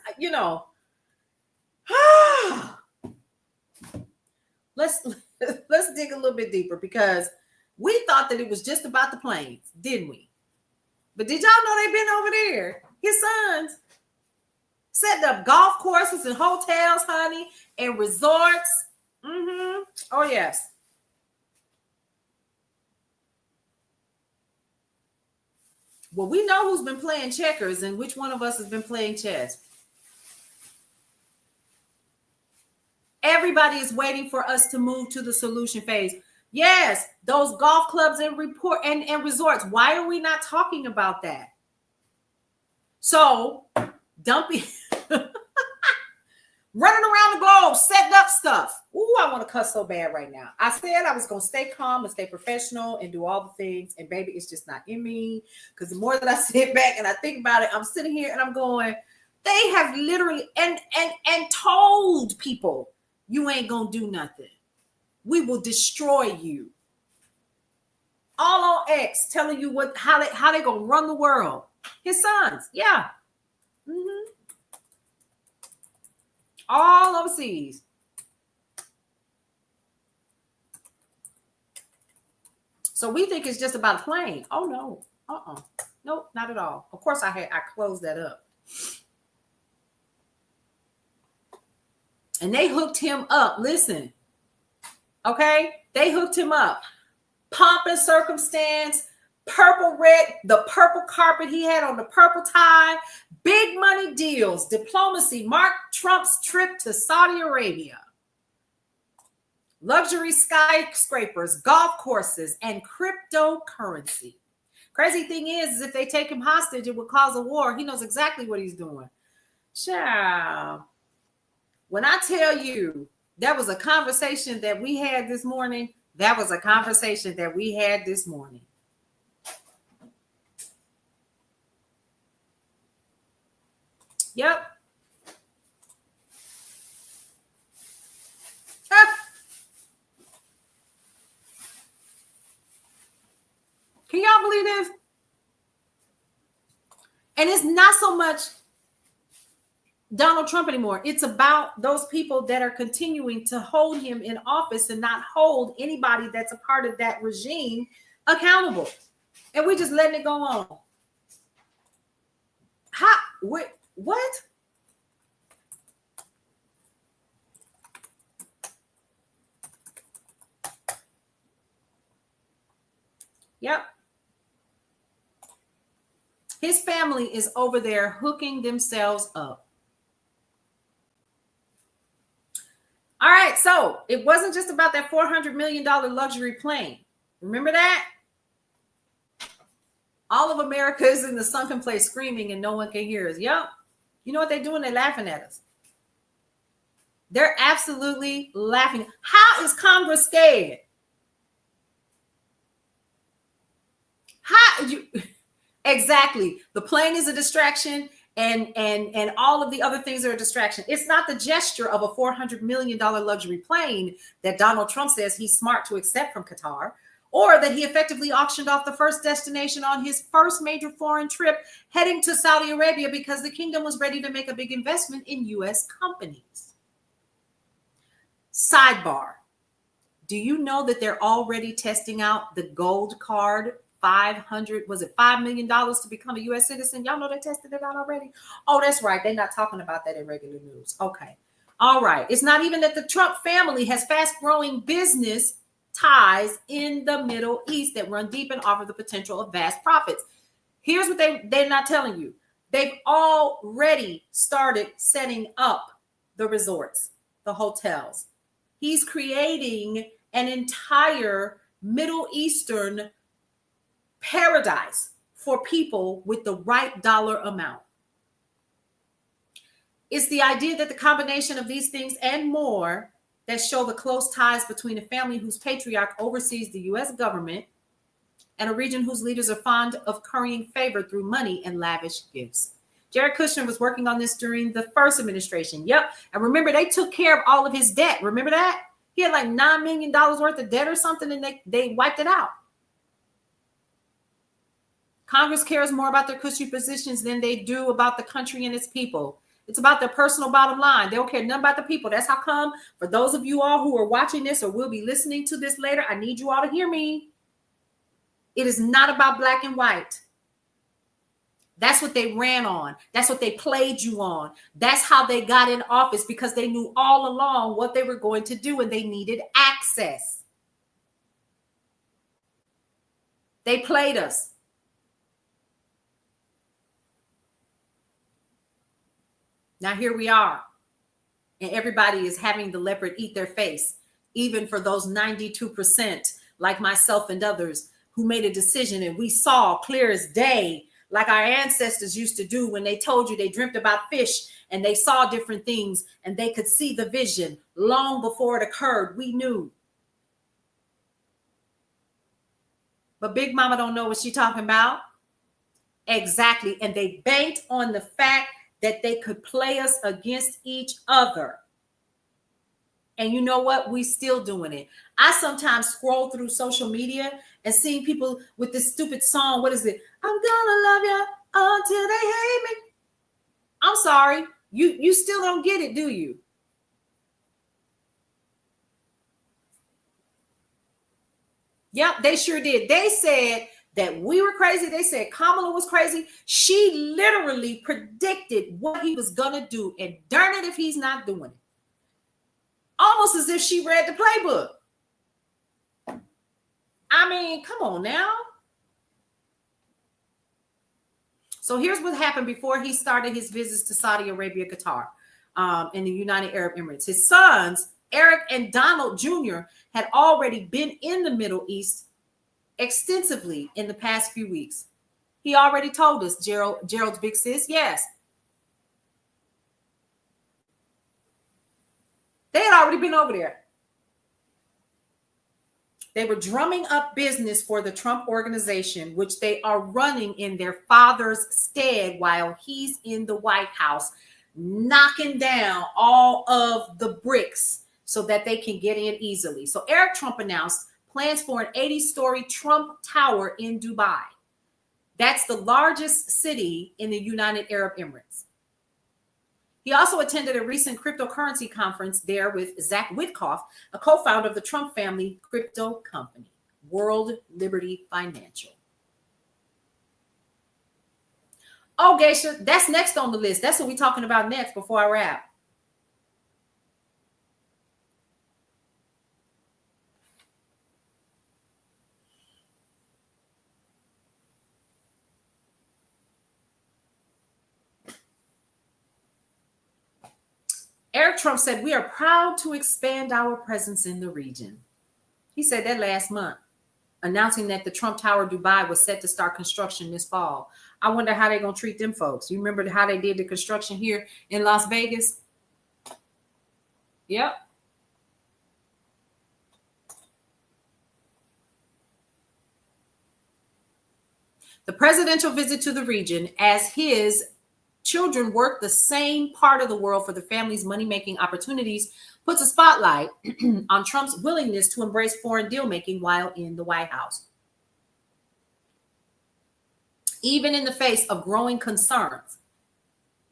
let's dig a little bit deeper, because we thought that it was just about the planes, didn't we? But did y'all know they've been over there? His sons setting up golf courses and hotels, honey, and resorts. Oh, yes. Well, we know who's been playing checkers and which one of us has been playing chess. Everybody is waiting for us to move to the solution phase. Yes, those golf clubs and resorts. Why are we not talking about that? So, dumping, running around the globe, setting up stuff. Ooh, I want to cuss so bad right now. I said I was going to stay calm and stay professional and do all the things. And baby, it's just not in me. Because the more that I sit back and I think about it, I'm sitting here and I'm going, they have literally and told people, you ain't going to do nothing. We will destroy you. All on X telling you how they going to run the world. His sons. Yeah. Mm-hmm. All overseas. So we think it's just about a plane. Oh no. Nope, not at all. Of course I closed that up. And they hooked him up. Listen. Okay? They hooked him up. Pomp and circumstance, purple red, the purple carpet he had on, the purple tie, big money deals, diplomacy, Mark Trump's trip to Saudi Arabia, luxury skyscrapers, golf courses, and cryptocurrency. Crazy thing is if they take him hostage, it would cause a war. He knows exactly what he's doing. Child. When I tell you that was a conversation that we had this morning, that was a conversation that we had this morning. Yep. Can y'all believe this? And it's not so much Donald Trump anymore. It's about those people that are continuing to hold him in office and not hold anybody that's a part of that regime accountable. And we're just letting it go on. How? What? Yep. His family is over there hooking themselves up. All right, so it wasn't just about that $400 million luxury plane. Remember that? All of America is in the sunken place screaming and no one can hear us. Yep. You know what they're doing? They're laughing at us. They're absolutely laughing. How is Congress scared? Exactly. The plane is a distraction. And all of the other things are a distraction. It's not the gesture of a $400 million luxury plane that Donald Trump says he's smart to accept from Qatar, or that he effectively auctioned off the first destination on his first major foreign trip heading to Saudi Arabia because the kingdom was ready to make a big investment in U.S. companies. Sidebar. Do you know that they're already testing out the gold card? $5 million to become a U.S. citizen. Y'all know they tested it out already. Oh, that's right. They're not talking about that in regular news. Okay. All right. It's not even that the Trump family has fast growing business ties in the Middle East that run deep and offer the potential of vast profits. Here's what they're not telling you. They've already started setting up the resorts, the hotels. He's creating an entire Middle Eastern paradise for people with the right dollar amount. It's the idea that the combination of these things and more that show the close ties between a family whose patriarch oversees the U.S. government and a region whose leaders are fond of currying favor through money and lavish gifts. Jared Kushner was working on this during the first administration. Yep. And remember, they took care of all of his debt. Remember that? He had like $9 million worth of debt or something, and they wiped it out. Congress cares more about their cushy positions than they do about the country and its people. It's about their personal bottom line. They don't care nothing about the people. That's how come, for those of you all who are watching this or will be listening to this later, I need you all to hear me. It is not about black and white. That's what they ran on. That's what they played you on. That's how they got in office, because they knew all along what they were going to do and they needed access. They played us. Now here we are. And everybody is having the leopard eat their face, even for those 92% like myself and others who made a decision, and we saw clear as day, like our ancestors used to do when they told you they dreamt about fish and they saw different things and they could see the vision long before it occurred. We knew. But Big Mama don't know what she's talking about. Exactly. And they banked on the fact that they could play us against each other. And you know what? We still doing it. I sometimes scroll through social media and see people with this stupid song. What is it? I'm gonna love you until they hate me. I'm sorry. You still don't get it, do you? Yep, they sure did. They said that we were crazy. They said Kamala was crazy. She literally predicted what he was gonna do, and darn it if he's not doing it. Almost as if she read the playbook. I mean, come on now. So here's what happened before he started his visits to Saudi Arabia, Qatar, and the United Arab Emirates. His sons, Eric and Donald Jr., had already been in the Middle East extensively in the past few weeks. He already told us, Gerald's big sis, yes. They had already been over there. They were drumming up business for the Trump organization, which they are running in their father's stead while he's in the White House, knocking down all of the bricks so that they can get in easily. So Eric Trump announced plans for an 80-story Trump Tower in Dubai. That's the largest city in the United Arab Emirates. He also attended a recent cryptocurrency conference there with Zach Witkoff, a co-founder of the Trump family crypto company, World Liberty Financial. Oh, Geisha, that's next on the list. That's what we're talking about next before I wrap. Eric Trump said, "We are proud to expand our presence in the region." He said that last month, announcing that the Trump Tower Dubai was set to start construction this fall. I wonder how they're going to treat them folks. You remember how they did the construction here in Las Vegas? Yep. The presidential visit to the region, as his children work the same part of the world for the family's money-making opportunities, puts a spotlight on Trump's willingness to embrace foreign deal-making while in the White House. Even in the face of growing concerns.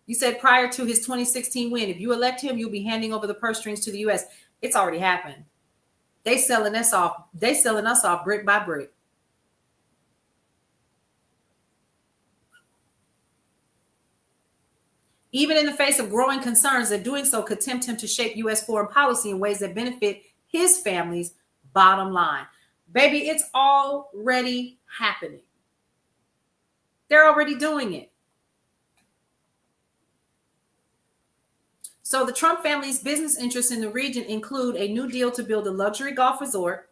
You said prior to his 2016 win, if you elect him, you'll be handing over the purse strings to the U.S. It's already happened. They selling us off. They selling us off brick by brick. Even in the face of growing concerns that doing so could tempt him to shape U.S. foreign policy in ways that benefit his family's bottom line. Baby, it's already happening. They're already doing it. So the Trump family's business interests in the region include a new deal to build a luxury golf resort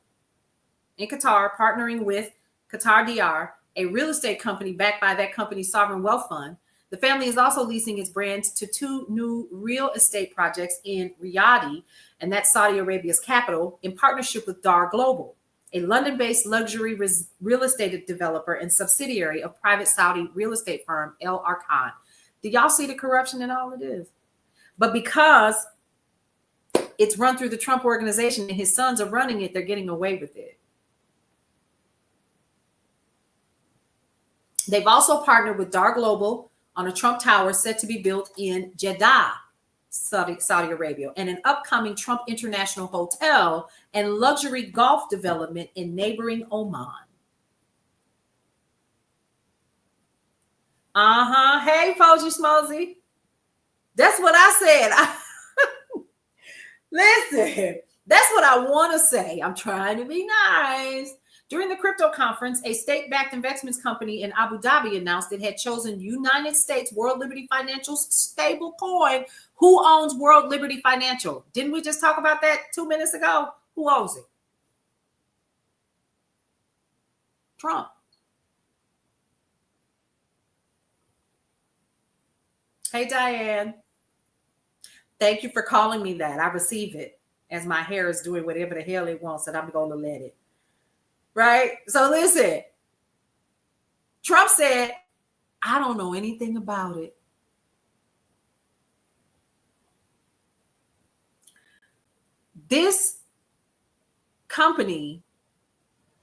in Qatar, partnering with Qatar DR, a real estate company backed by that company's sovereign wealth fund. The family is also leasing its brands to 2 new real estate projects in Riyadh, and that's Saudi Arabia's capital, in partnership with Dar Global, a London-based luxury real estate developer and subsidiary of private Saudi real estate firm El Arkan. Do y'all see the corruption in all of this? But because it's run through the Trump organization and his sons are running it, they're getting away with it. They've also partnered with Dar Global on a Trump Tower set to be built in Jeddah, Saudi Arabia, and an upcoming Trump International Hotel and luxury golf development in neighboring Oman. Hey, Foji Schmozy. That's what I said. Listen, that's what I want to say. I'm trying to be nice. During the crypto conference, a state-backed investments company in Abu Dhabi announced it had chosen United States World Liberty Financial's stable coin. Who owns World Liberty Financial? Didn't we just talk about that 2 minutes ago? Who owns it? Trump. Hey, Diane. Thank you for calling me that. I receive it as my hair is doing whatever the hell it wants, and I'm going to let it. Right? So listen, Trump said, I don't know anything about it. This company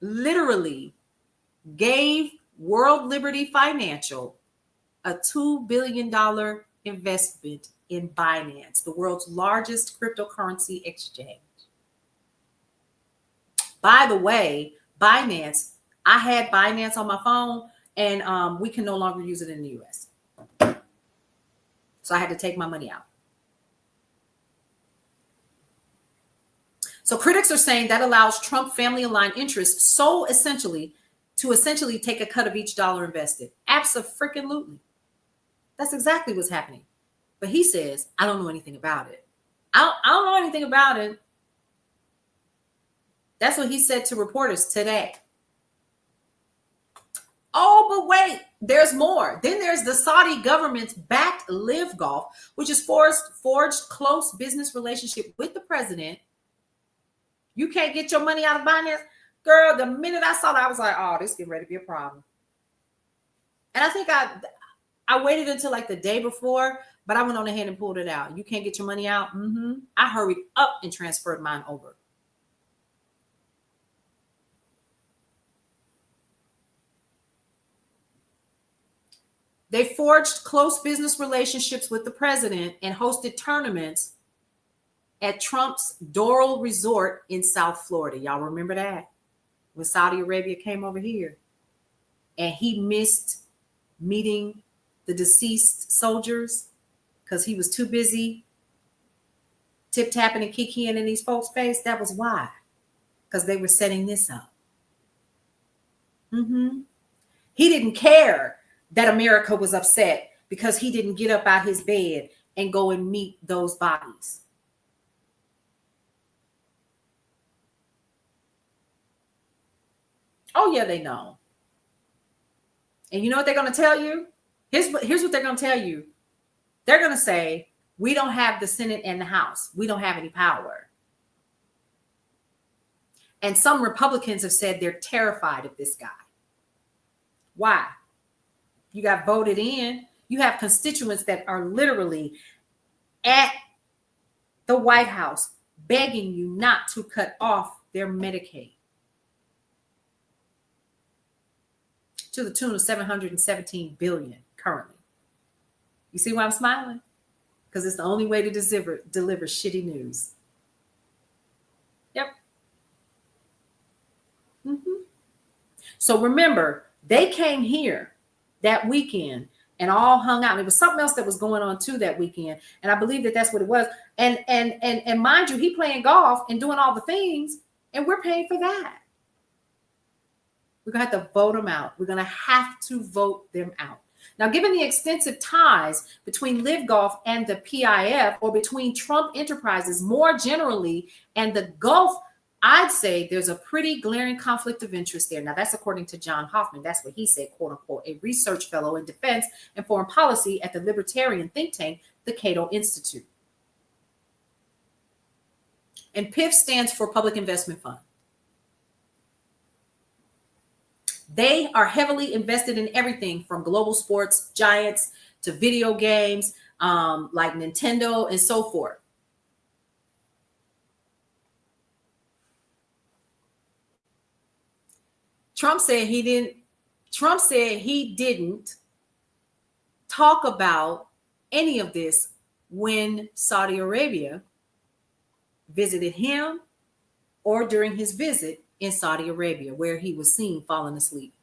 literally gave World Liberty Financial a $2 billion investment in Binance, the world's largest cryptocurrency exchange. By the way, Binance, I had Binance on my phone, and we can no longer use it in the US. So I had to take my money out. So critics are saying that allows Trump family-aligned interests to essentially take a cut of each dollar invested. Abso-freaking-lutely. That's exactly what's happening. But he says, I don't know anything about it. I don't know anything about it. That's what he said to reporters today. Oh, but wait, there's more. Then there's the Saudi government's backed Live Golf, which has forged close business relationship with the president. You can't get your money out of Binance. Girl, the minute I saw that, I was like, oh, this is getting ready to be a problem. And I think I waited until like the day before, but I went on ahead and pulled it out. You can't get your money out? I hurried up and transferred mine over. They forged close business relationships with the president and hosted tournaments at Trump's Doral Resort in South Florida. Y'all remember that? When Saudi Arabia came over here. And he missed meeting the deceased soldiers because he was too busy tip-tapping and kikiing in these folks' face. That was why. Because they were setting this up. He didn't care that America was upset because he didn't get up out his bed and go and meet those bodies. Oh, yeah, they know. And you know what they're going to tell you? Here's what they're going to tell you. They're going to say, we don't have the Senate and the House. We don't have any power. And some Republicans have said they're terrified of this guy. Why? You got voted in. You have constituents that are literally at the White House begging you not to cut off their Medicaid to the tune of $717 billion currently. You see why I'm smiling? Because it's the only way to deliver shitty news. Yep. So remember, they came here that weekend and all hung out. And it was something else that was going on too that weekend. And I believe that that's what it was. And mind you, he playing golf and doing all the things, and we're paying for that. We're going to have to vote them out. We're going to have to vote them out. Now, given the extensive ties between Live Golf and the PIF, or between Trump Enterprises more generally and the Gulf, I'd say there's a pretty glaring conflict of interest there. Now, that's according to John Hoffman. That's what he said, quote unquote, a research fellow in defense and foreign policy at the libertarian think tank, the Cato Institute. And PIF stands for Public Investment Fund. They are heavily invested in everything from global sports giants to video games like Nintendo and so forth. Trump said he didn't talk about any of this when Saudi Arabia visited him or during his visit in Saudi Arabia, where he was seen falling asleep.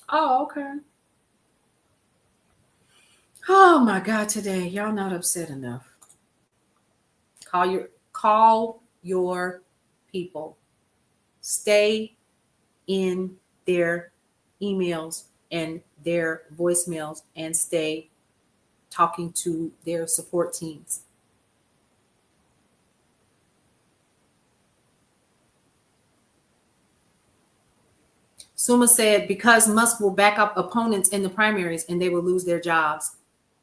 Oh, okay. Oh my God, today y'all not upset enough. Call your people. Stay in their emails and their voicemails and stay talking to their support teams. Suma said because Musk will back up opponents in the primaries and they will lose their jobs.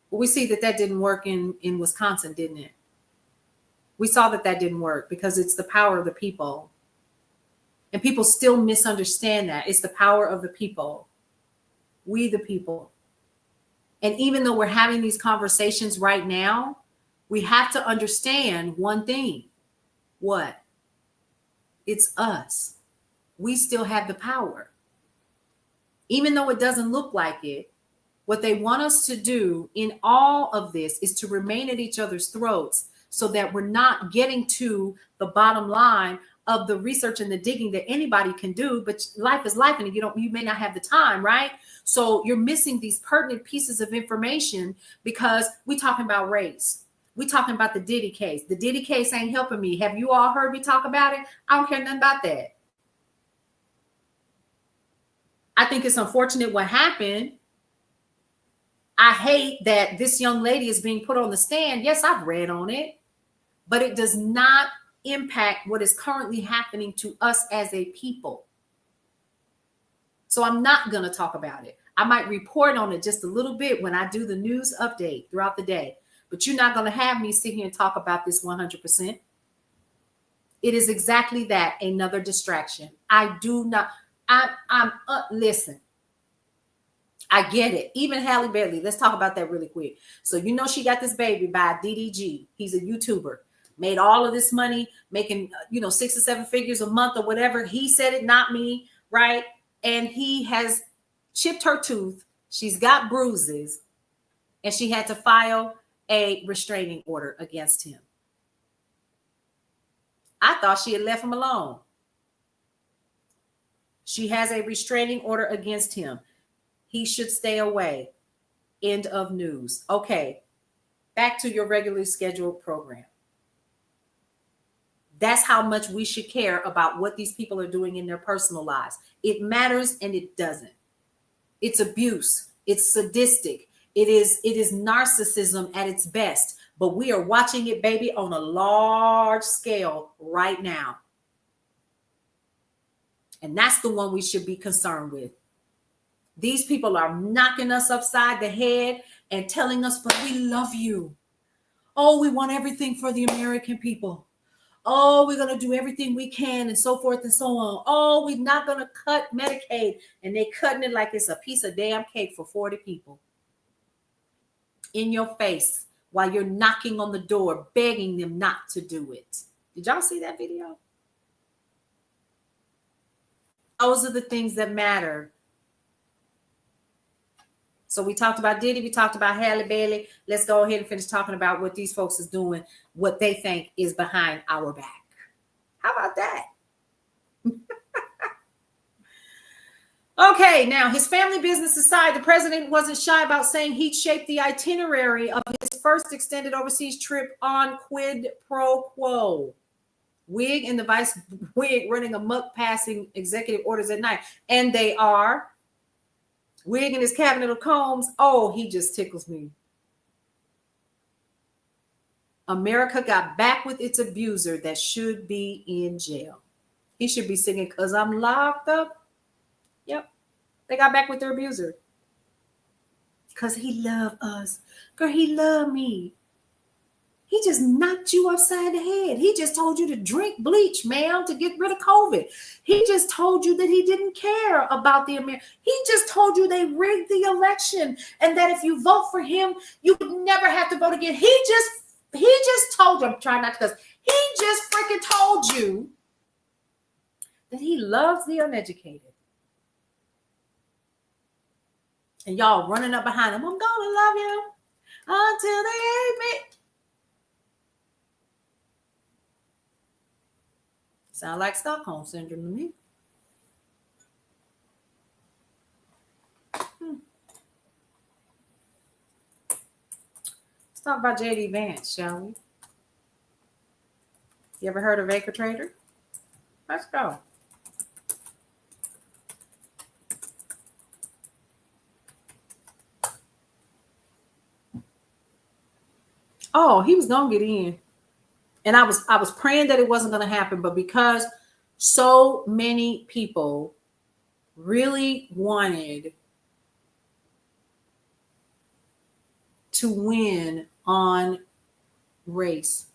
Well, we see that that didn't work in Wisconsin, didn't it? We saw that that didn't work because it's the power of the people. And people still misunderstand that. It's the power of the people. We, the people. And even though we're having these conversations right now, we have to understand one thing. What? It's us. We still have the power. Even though it doesn't look like it, what they want us to do in all of this is to remain at each other's throats so that we're not getting to the bottom line of the research and the digging that anybody can do. But life is life, and you may not have the time, right? So you're missing these pertinent pieces of information because we're talking about race. We're talking about the Diddy case. The Diddy case ain't helping me. Have you all heard me talk about it? I don't care nothing about that. I think it's unfortunate what happened. I hate that this young lady is being put on the stand. Yes, I've read on it, but it does not impact what is currently happening to us as a people. So I'm not going to talk about it. I might report on it just a little bit when I do the news update throughout the day, but you're not going to have me sit here and talk about this 100%. It is exactly that, another distraction. I do not, listen, I get it. Even Halle Bailey, let's talk about that really quick. So, she got this baby by DDG. He's a YouTuber, made all of this money, making, 6 or 7 figures a month or whatever. He said it, not me, right? And he has chipped her tooth. She's got bruises, and she had to file a restraining order against him. I thought she had left him alone. She has a restraining order against him. He should stay away. End of news. Okay, back to your regularly scheduled program. That's how much we should care about what these people are doing in their personal lives. It matters and it doesn't. It's abuse. It's sadistic. It is narcissism at its best. But we are watching it, baby, on a large scale right now. And that's the one we should be concerned with. These people are knocking us upside the head and telling us, but we love you. Oh, we want everything for the American people. Oh, we're going to do everything we can and so forth and so on. Oh, we're not going to cut Medicaid. And they're cutting it like it's a piece of damn cake for 40 people. In your face while you're knocking on the door, begging them not to do it. Did y'all see that video? Those are the things that matter. So we talked about Diddy, we talked about Halle Bailey. Let's go ahead and finish talking about what these folks is doing, what they think is behind our back. How about that? Okay, now his family business aside, the president wasn't shy about saying he'd shape the itinerary of his first extended overseas trip on quid pro quo. Wig and the vice wig running amok passing executive orders at night. And they are. Wig and his cabinet of combs. Oh, he just tickles me. America got back with its abuser that should be in jail. He should be singing "'Cause I'm Locked Up." Yep. They got back with their abuser. Because he loved us. Girl, he loved me. He just knocked you upside the head. He just told you to drink bleach, ma'am, to get rid of COVID. He just told you that he didn't care about the American. He just told you they rigged the election and that if you vote for him, you would never have to vote again. He just told you, I'm trying not to cuss. He just freaking told you that he loves the uneducated. And y'all running up behind him. I'm gonna love you until they hate me. Sound like Stockholm syndrome to me. talk about JD Vance, shall we? You ever heard of AcreTrader? Let's go. Oh, he was gonna get in. And I was praying that it wasn't gonna happen, but because so many people really wanted to win on race.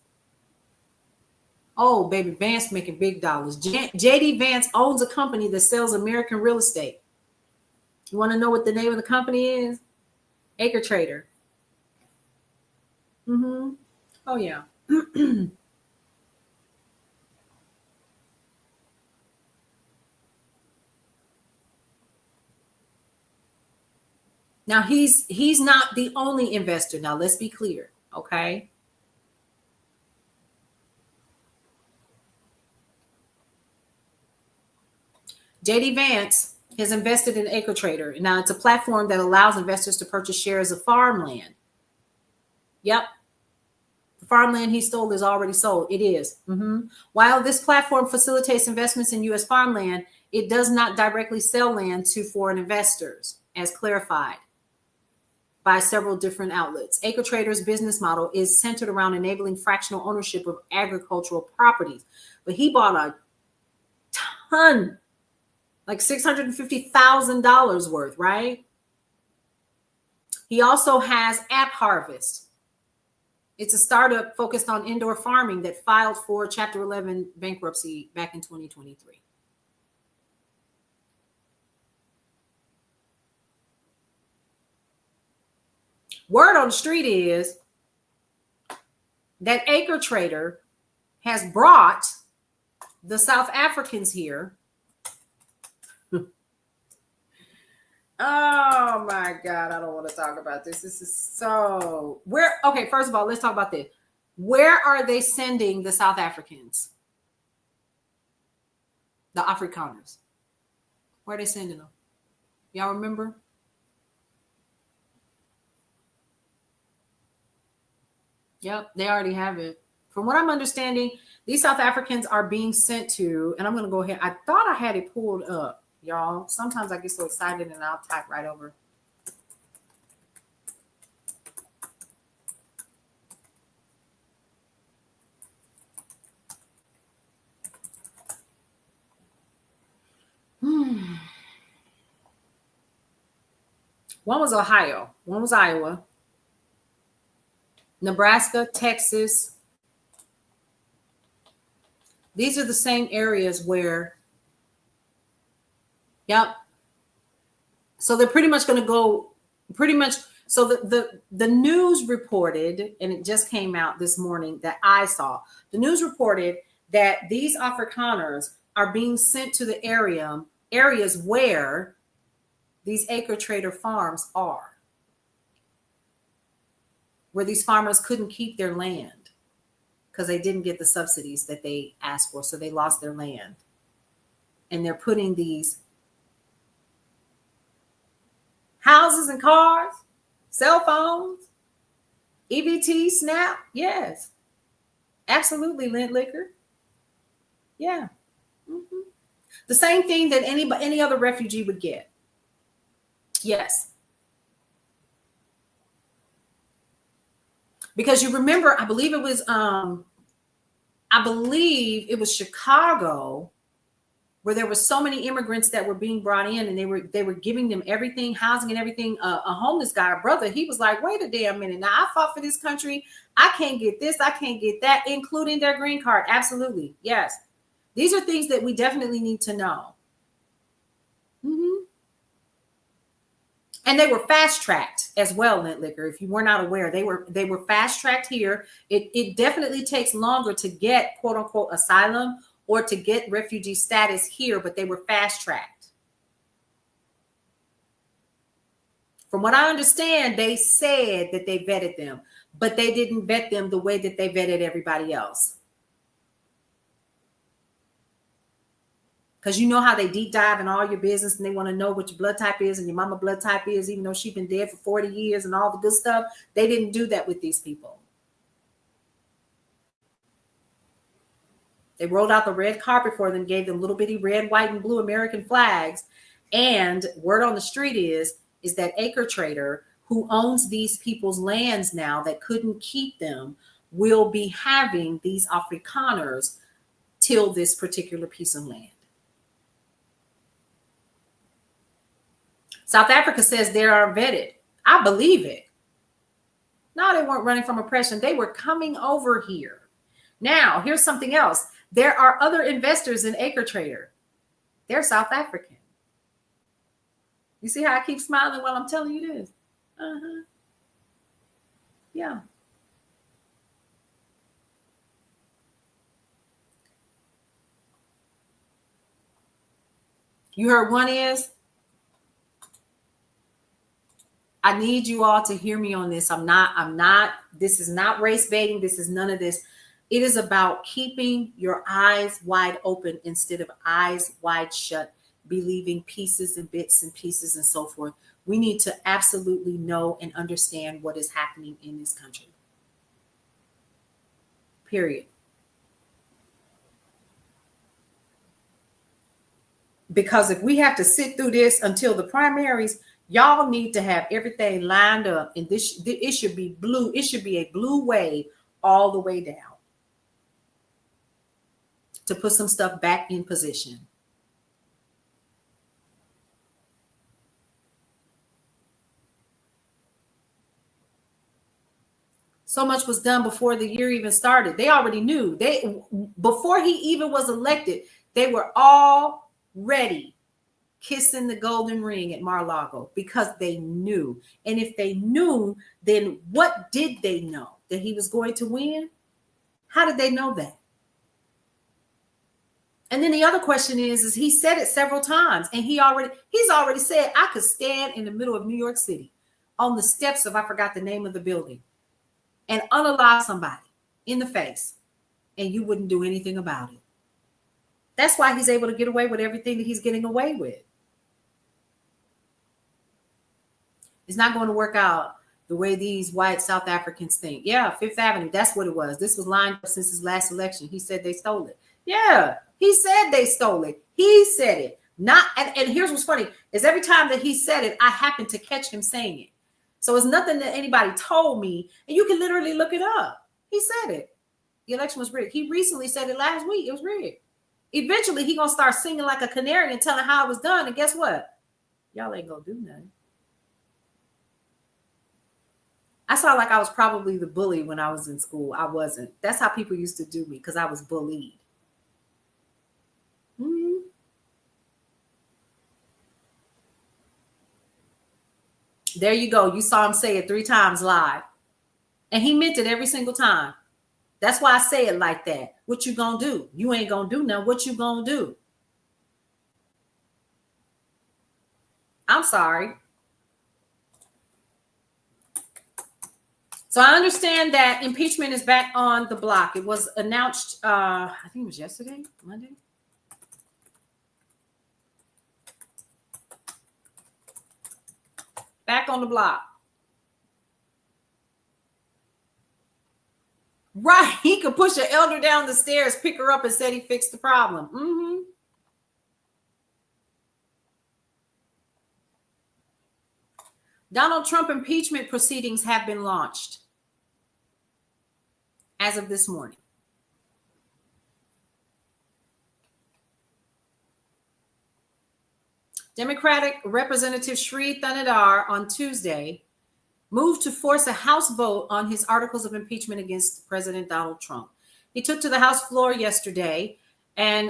Oh, baby, Vance making big dollars. JD Vance owns a company that sells American real estate. You want to know what the name of the company is? AcreTrader. Mm-hmm. Oh, yeah. Now, he's not the only investor. Now, let's be clear, okay? JD Vance has invested in AcreTrader. Now, it's a platform that allows investors to purchase shares of farmland. Yep. The farmland he stole is already sold. It is. While this platform facilitates investments in U.S. farmland, it does not directly sell land to foreign investors, as clarified by several different outlets. AcreTrader's business model is centered around enabling fractional ownership of agricultural properties. But he bought a ton, like $650,000 worth, right? He also has App Harvest. It's a startup focused on indoor farming that filed for Chapter 11 bankruptcy back in 2023. Word on the street is that AcreTrader has brought the South Africans here. Oh my God, I don't want to talk about this. This is so okay, first of all, let's talk about this. Where are they sending the South Africans? The Afrikaners. Where are they sending them? Y'all remember? Yep, they already have it. From what I'm understanding, these South Africans are being sent to, and I'm going to go ahead. I thought I had it pulled up, y'all. Sometimes I get so excited and I'll type right over. One was Ohio. One was Iowa. Nebraska, Texas. These are the same areas where, yep. So they're pretty much going to go pretty much. So the news reported, and it just came out this morning that I saw, the news reported that these Afrikaners are being sent to the areas where these AcreTrader farms are, where these farmers couldn't keep their land because they didn't get the subsidies that they asked for. So they lost their land. And they're putting these houses and cars, cell phones, EBT, SNAP. Yes, absolutely, Lint Liquor. Yeah. The same thing that any other refugee would get. Yes. Because you remember, I believe it was Chicago, where there were so many immigrants that were being brought in, and they were giving them everything, housing and everything. A homeless guy, a brother, he was like, wait a damn minute. Now I fought for this country. I can't get this. I can't get that, including their green card. Absolutely. Yes. These are things that we definitely need to know. And they were fast-tracked as well, Lint Liquor. If you were not aware, they were fast-tracked here. It definitely takes longer to get, quote unquote, asylum or to get refugee status here, but they were fast-tracked. From what I understand, they said that they vetted them, but they didn't vet them the way that they vetted everybody else. Because you know how they deep dive in all your business and they want to know what your blood type is and your mama blood type is, even though she's been dead for 40 years and all the good stuff. They didn't do that with these people. They rolled out the red carpet for them, gave them little bitty red, white, and blue American flags. And word on the street is that AcreTrader, who owns these people's lands now that couldn't keep them, will be having these Afrikaners till this particular piece of land. South Africa says they are vetted. I believe it. No, they weren't running from oppression. They were coming over here. Now, here's something else. There are other investors in AcreTrader. They're South African. You see how I keep smiling while I'm telling you this? Yeah. You heard one is? I need you all to hear me on this. This is not race baiting. This is none of this. It is about keeping your eyes wide open instead of eyes wide shut, believing pieces and bits and pieces and so forth. We need to absolutely know and understand what is happening in this country. Period. Because if we have to sit through this until the primaries, y'all need to have everything lined up, and it should be blue. It should be a blue wave all the way down to put some stuff back in position. So much was done before the year even started. They already knew. Before he even was elected, they were already kissing the golden ring at Mar-a-Lago because they knew. And if they knew, then what did they know? That he was going to win? How did they know that? And then the other question is he said it several times, and he's already said, I could stand in the middle of New York City on the steps of, I forgot the name of the building, and unalive somebody in the face, and you wouldn't do anything about it. That's why he's able to get away with everything that he's getting away with. It's not going to work out the way these white South Africans think. Yeah, Fifth Avenue, that's what it was. This was lined up since his last election. He said they stole it. Yeah, he said they stole it. He said it. And here's what's funny, is every time that he said it, I happened to catch him saying it. So it's nothing that anybody told me, and you can literally look it up. He said it. The election was rigged. He recently said it last week. It was rigged. Eventually, he gonna start singing like a canary and telling how it was done. And guess what? Y'all ain't gonna do nothing. I sound like I was probably the bully when I was in school. I wasn't. That's how people used to do me, because I was bullied. There you go. You saw him say it 3 times live. And he meant it every single time. That's why I say it like that. What you gonna do? You ain't gonna do nothing. What you gonna do? I'm sorry. So I understand that impeachment is back on the block. It was announced, I think it was yesterday, Monday. Back on the block. Right. He could push an elder down the stairs, pick her up, and said he fixed the problem. Donald Trump impeachment proceedings have been launched as of this morning. Democratic Representative Shri Thanedar on Tuesday moved to force a House vote on his articles of impeachment against President Donald Trump. He took to the House floor yesterday and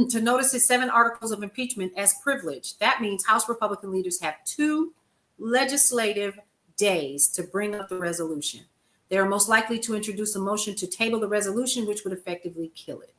to notice his 7 articles of impeachment as privileged. That means House Republican leaders have 2 legislative days to bring up the resolution. They are most likely to introduce a motion to table the resolution, which would effectively kill it.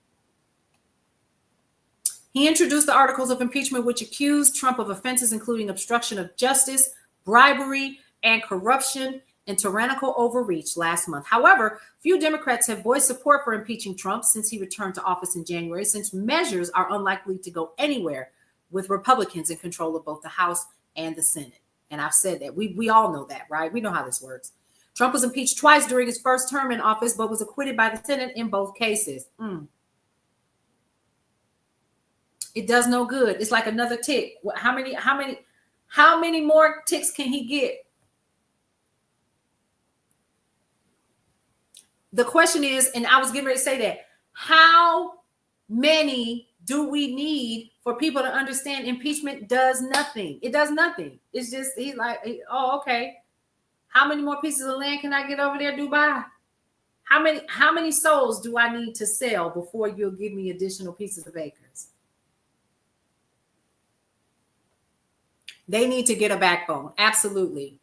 He introduced the articles of impeachment, which accused Trump of offenses including obstruction of justice, bribery, and corruption. and tyrannical overreach last month. However, few Democrats have voiced support for impeaching Trump since he returned to office in January, since measures are unlikely to go anywhere with Republicans in control of both the House and the Senate. And I've said that. We all know that, right? We know how this works. Trump was impeached twice during his first term in office, but was acquitted by the Senate in both cases. It does no good. It's like another tick. How many more ticks can he get? The question is, and I was getting ready to say that, how many do we need for people to understand impeachment does nothing? It does nothing. It's just, he's like, oh, okay. How many more pieces of land can I get over there, Dubai? How many souls do I need to sell before you'll give me additional pieces of acres? They need to get a backbone. Absolutely.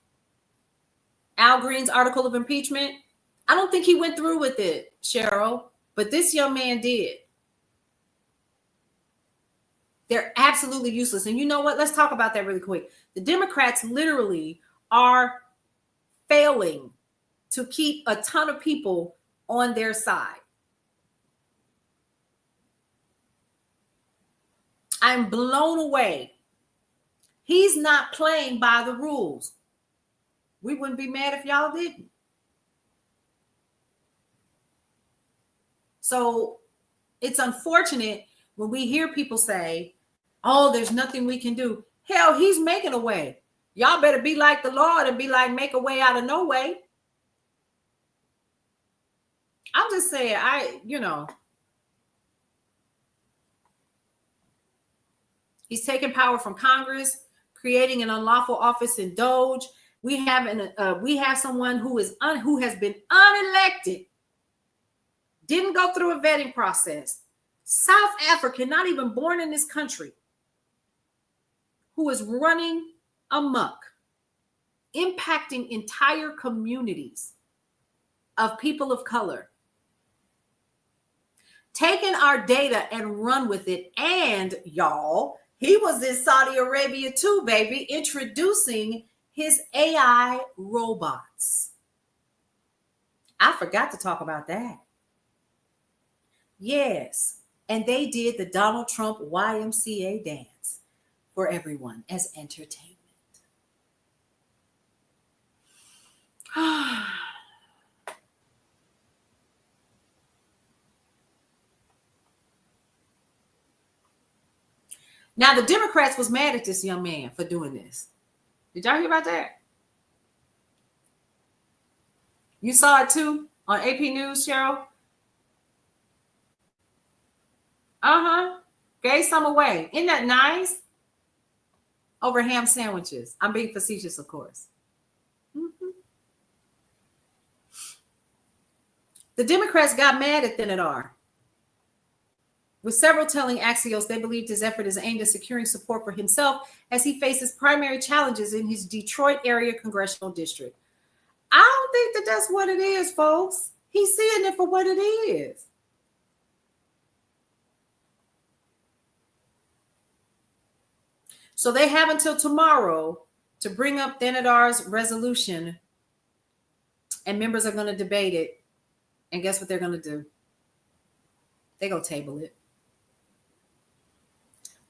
Al Green's article of impeachment, I don't think he went through with it, Cheryl, but this young man did. They're absolutely useless. And you know what? Let's talk about that really quick. The Democrats literally are failing to keep a ton of people on their side. I'm blown away. He's not playing by the rules. We wouldn't be mad if y'all didn't. So it's unfortunate when we hear people say, oh, there's nothing we can do. Hell, he's making a way. Y'all better be like the Lord and be like, make a way out of no way. I'm just saying, he's taking power from Congress, creating an unlawful office in Doge. We have someone who has been unelected, didn't go through a vetting process, South African, not even born in this country, who is running amok, impacting entire communities of people of color, taking our data and run with it. And y'all, he was in Saudi Arabia too, baby, introducing his AI robots. I forgot to talk about that. Yes, and they did the Donald Trump YMCA dance for everyone as entertainment. Now, the Democrats was mad at this young man for doing this. Did y'all hear about that? You saw it too on AP News, Cheryl? Gave some away. Isn't that nice? Over ham sandwiches. I'm being facetious, of course. The Democrats got mad at Thinidar, with several telling Axios they believed his effort is aimed at securing support for himself as he faces primary challenges in his Detroit area congressional district. I don't think that that's what it is, folks. He's seeing it for what it is. So they have until tomorrow to bring up Thinidar's resolution, and members are going to debate it. And guess what they're going to do? They're going to table it.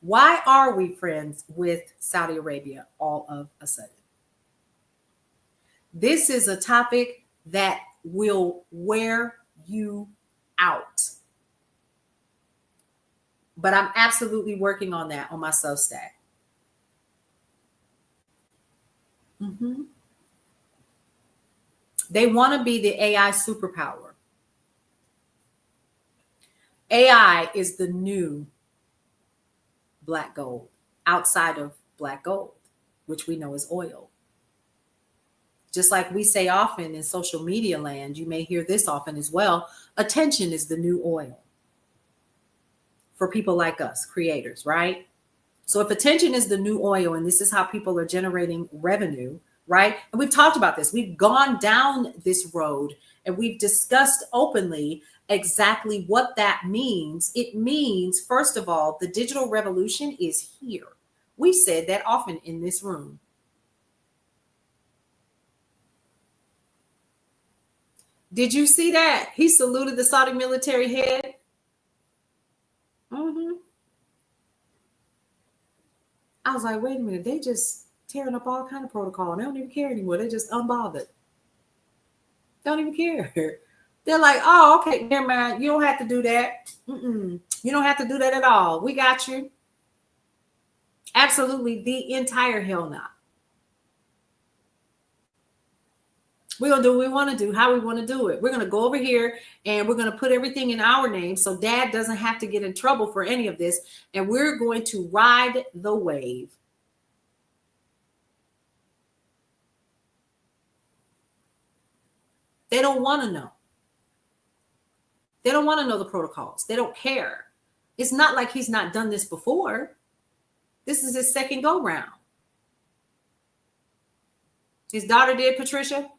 Why are we friends with Saudi Arabia all of a sudden? This is a topic that will wear you out. But I'm absolutely working on that on my Substack. They want to be the AI superpower. AI is the new black gold outside of black gold, which we know is oil. Just like we say often in social media land, you may hear this often as well, attention is the new oil for people like us, creators, right? So if attention is the new oil, and this is how people are generating revenue, right? And we've talked about this. We've gone down this road and we've discussed openly exactly what that means. It means, first of all, the digital revolution is here. We've said that often in this room. Did you see that? He saluted the Saudi military head. Mm-hmm. I was like, wait a minute, they just tearing up all kind of protocol. They don't even care anymore. They're just unbothered. Don't even care. They're like, oh, okay, never mind. You don't have to do that. Mm-mm. You don't have to do that at all. We got you. Absolutely, the entire hell not. We're going to do what we want to do, how we want to do it. We're going to go over here and we're going to put everything in our name so dad doesn't have to get in trouble for any of this. And we're going to ride the wave. They don't want to know. They don't want to know the protocols. They don't care. It's not like he's not done this before. This is his second go round. His daughter did, Patricia.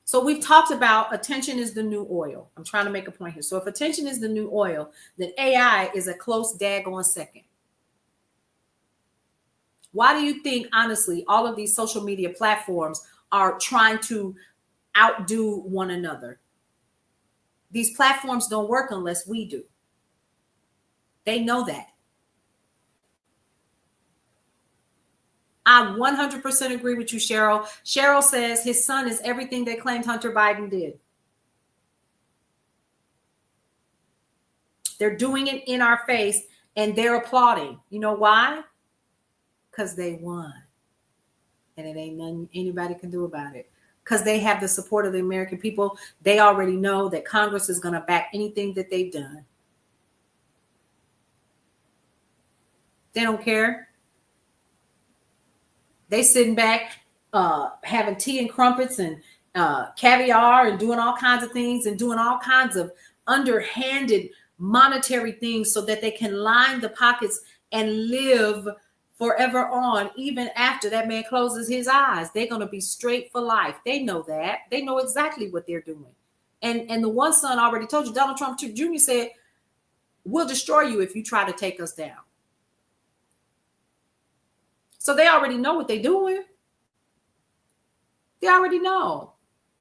So we've talked about attention is the new oil. I'm trying to make a point here. So if attention is the new oil, then AI is a close daggone second. Why do you think, honestly, all of these social media platforms are trying to outdo one another? These platforms don't work unless we do. They know that. I 100% agree with you, Cheryl. Cheryl says his son is everything they claimed Hunter Biden did. They're doing it in our face and they're applauding. You know why? Because they won. And it ain't nothing anybody can do about it. Because they have the support of the American people. They already know that Congress is going to back anything that they've done. They don't care. They sitting back, having tea and crumpets and caviar and doing all kinds of things and doing all kinds of underhanded monetary things so that they can line the pockets and live forever on, even after that man closes his eyes. They're going to be straight for life. They know that. They know exactly what they're doing. And the one son already told you, Donald Trump Jr. said, we'll destroy you if you try to take us down. So they already know what they're doing. They already know.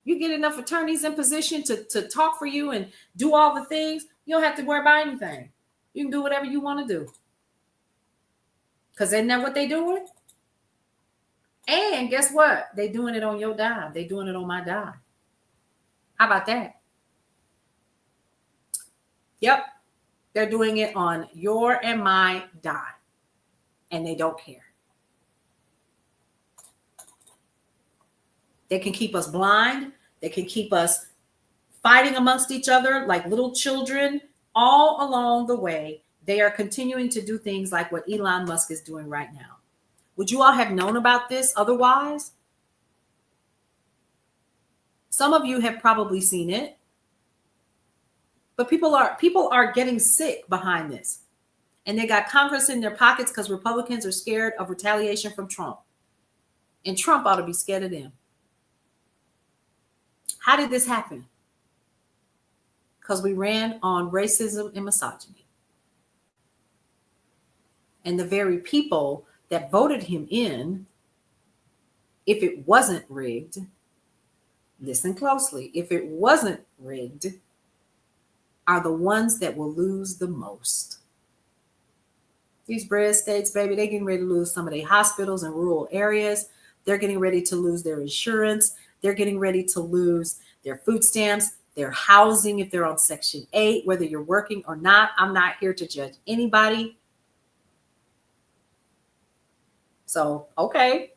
You get enough attorneys in position to talk for you and do all the things, you don't have to worry about anything. You can do whatever you want to do. Because isn't that what they're doing? And guess what? They're doing it on your dime. They're doing it on my dime. How about that? Yep. They're doing it on your and my dime. And they don't care. They can keep us blind. They can keep us fighting amongst each other like little children all along the way. They are continuing to do things like what Elon Musk is doing right now. Would you all have known about this otherwise? Some of you have probably seen it. But people are getting sick behind this. And they got Congress in their pockets because Republicans are scared of retaliation from Trump. And Trump ought to be scared of them. How did this happen? Because we ran on racism and misogyny. And the very people that voted him in, if it wasn't rigged, listen closely, if it wasn't rigged, are the ones that will lose the most. These red states, baby, they're getting ready to lose some of their hospitals in rural areas. They're getting ready to lose their insurance. They're getting ready to lose their food stamps, their housing if they're on Section 8, whether you're working or not. I'm not here to judge anybody. So, okay.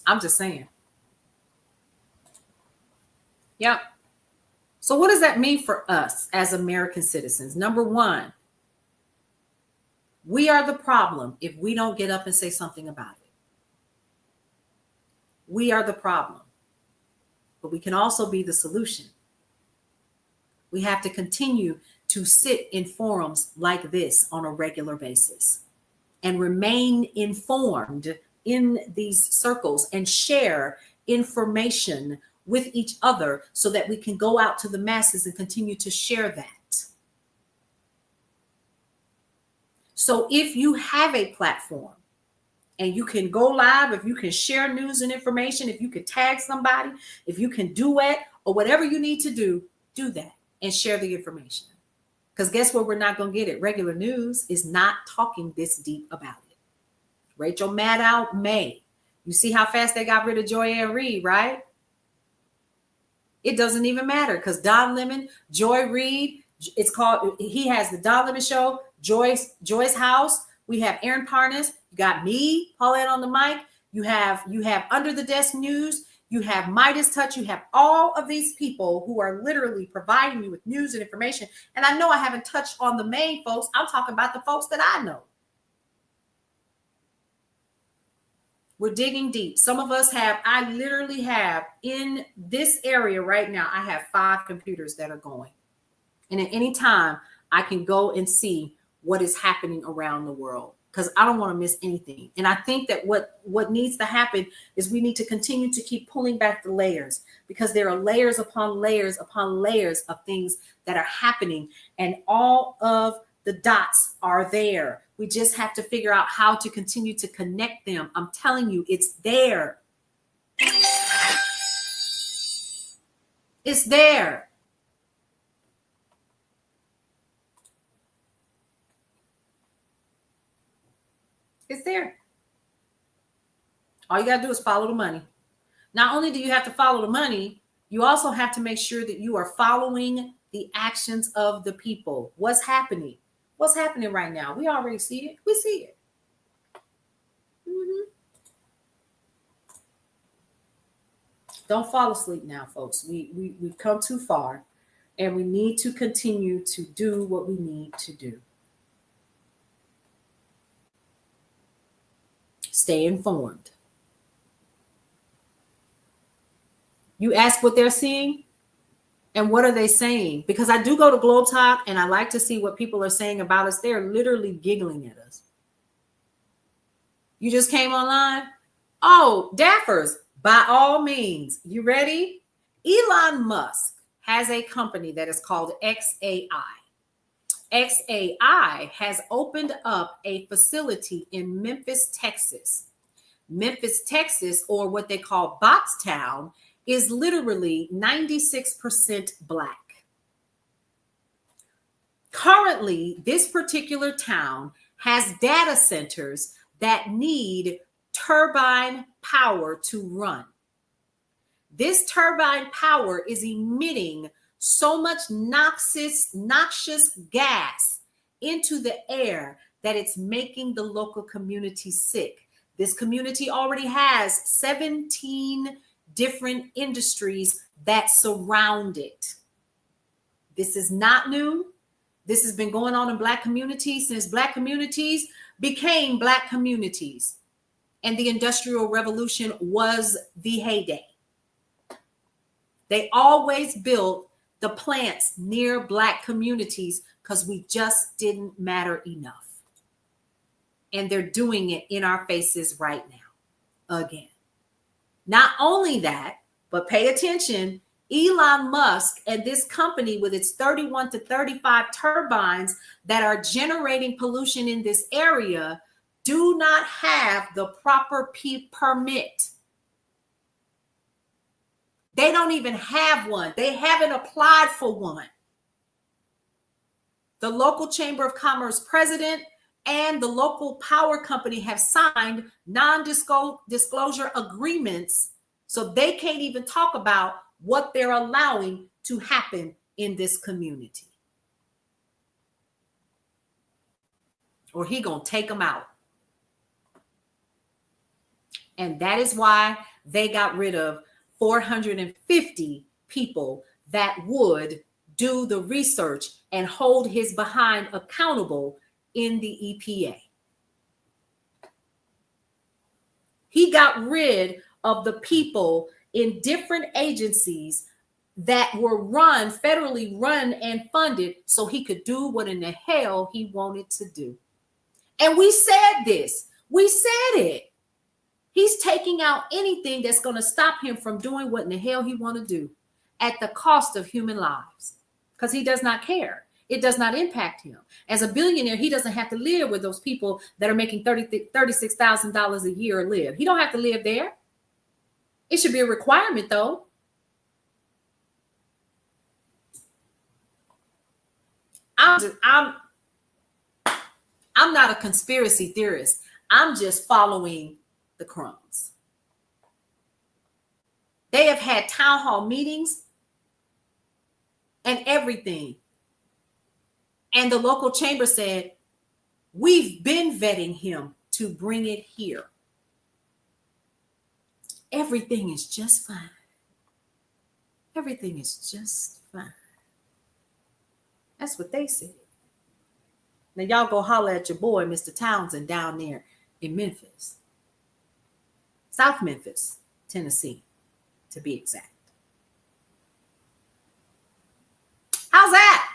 I'm just saying. Yep. So what does that mean for us as American citizens? Number one, we are the problem if we don't get up and say something about it. We are the problem, but we can also be the solution. We have to continue to sit in forums like this on a regular basis and remain informed in these circles and share information with each other so that we can go out to the masses and continue to share that. So if you have a platform and you can go live, if you can share news and information, if you can tag somebody, if you can duet or whatever you need to do that and share the information. Because guess what? We're not going to get it. Regular news is not talking this deep about it. Rachel Maddow, May. You see how fast they got rid of Joy Ann Reid, right? It doesn't even matter because Don Lemon, Joy Reid, it's called, he has the Don Lemon Show, Joy's House. We have Aaron Parnas. You got me, Paulette on the mic. You have Under the Desk News. You have Midas Touch. You have all of these people who are literally providing you with news and information. And I know I haven't touched on the main folks. I'm talking about the folks that I know. We're digging deep. Some of us I literally have in this area right now, I have 5 computers that are going. And at any time, I can go and see what is happening around the world because I don't want to miss anything. And I think that what needs to happen is we need to continue to keep pulling back the layers because there are layers upon layers upon layers of things that are happening. And all of the dots are there. We just have to figure out how to continue to connect them. I'm telling you, it's there. It's there. It's there. All you got to do is follow the money. Not only do you have to follow the money, you also have to make sure that you are following the actions of the people. What's happening? What's happening right now? We already see it. We see it. Don't fall asleep now, folks. We've come too far, and we need to continue to do what we need to do. Stay informed. You ask what they're seeing and what are they saying? Because I do go to Globe Talk and I like to see what people are saying about us. They're literally giggling at us. You just came online? Oh, Daffers, by all means. You ready? Elon Musk has a company that is called XAI. XAI has opened up a facility in Memphis, Texas. Memphis, Texas, or what they call Boxtown, is literally 96% Black. Currently, this particular town has data centers that need turbine power to run. This turbine power is emitting so much noxious gas into the air that it's making the local community sick. This community already has 17 different industries that surround it. This is not new. This has been going on in Black communities since Black communities became Black communities. And the Industrial Revolution was the heyday. They always built the plants near Black communities because we just didn't matter enough. And they're doing it in our faces right now, again. Not only that, but pay attention, Elon Musk and this company with its 31 to 35 turbines that are generating pollution in this area do not have the proper permit. They don't even have one. They haven't applied for one. The local Chamber of Commerce president and the local power company have signed non-disclosure agreements, so they can't even talk about what they're allowing to happen in this community. Or he gonna take them out. And that is why they got rid of 450 people that would do the research and hold his behind accountable in the EPA. He got rid of the people in different agencies that were federally run and funded so he could do what in the hell he wanted to do. And we said this. We said it. He's taking out anything that's going to stop him from doing what in the hell he want to do at the cost of human lives because he does not care. It does not impact him. As a billionaire, he doesn't have to live with those people that are making $36,000 a year live. He don't have to live there. It should be a requirement, though. I'm not a conspiracy theorist. I'm just following the crumbs. They have had town hall meetings and everything. And the local chamber said, we've been vetting him to bring it here. Everything is just fine. Everything is just fine. That's what they said. Now y'all go holler at your boy, Mr. Townsend, down there in Memphis. South Memphis, Tennessee, to be exact. How's that?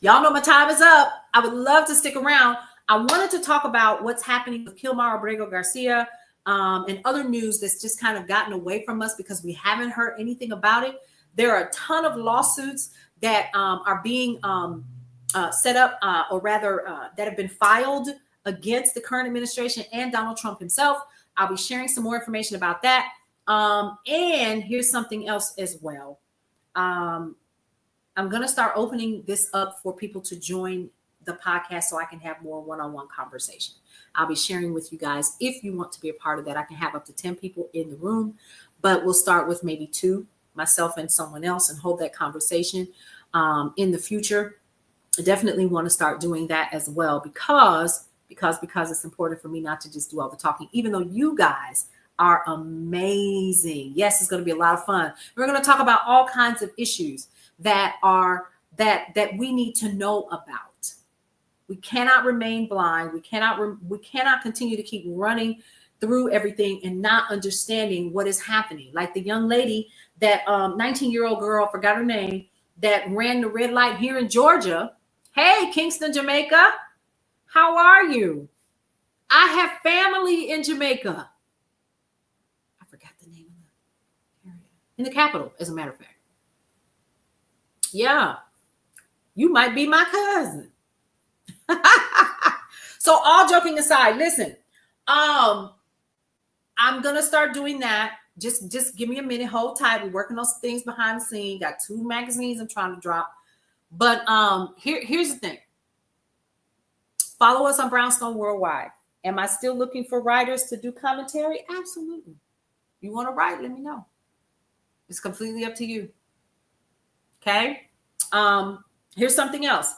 Y'all know my time is up. I would love to stick around. I wanted to talk about what's happening with Kilmar Abrego Garcia and other news that's just kind of gotten away from us because we haven't heard anything about it. There are a ton of lawsuits that are being set up, or rather that have been filed against the current administration and Donald Trump himself. I'll be sharing some more information about that. And here's something else as well. I'm going to start opening this up for people to join the podcast so I can have more one-on-one conversation. I'll be sharing with you guys. If you want to be a part of that, I can have up to 10 people in the room, but we'll start with maybe 2, myself and someone else, and hold that conversation in the future. I definitely want to start doing that as well because it's important for me not to just do all the talking, even though you guys are amazing. Yes, it's going to be a lot of fun. We're going to talk about all kinds of issues that we need to know about. We cannot remain blind. We cannot continue to keep running through everything and not understanding what is happening. Like the young lady, that 19-year-old girl, forgot her name, that ran the red light here in Georgia. Hey, Kingston, Jamaica. How are you? I have family in Jamaica. I forgot the name of the area. In the capital, as a matter of fact. Yeah. You might be my cousin. So all joking aside, listen, I'm going to start doing that. Just give me a minute. Hold tight. We're working on some things behind the scenes. Got 2 magazines I'm trying to drop. But here's the thing. Follow us on Brownstone Worldwide. Am I still looking for writers to do commentary? Absolutely. You want to write? Let me know. It's completely up to you. Okay. Here's something else.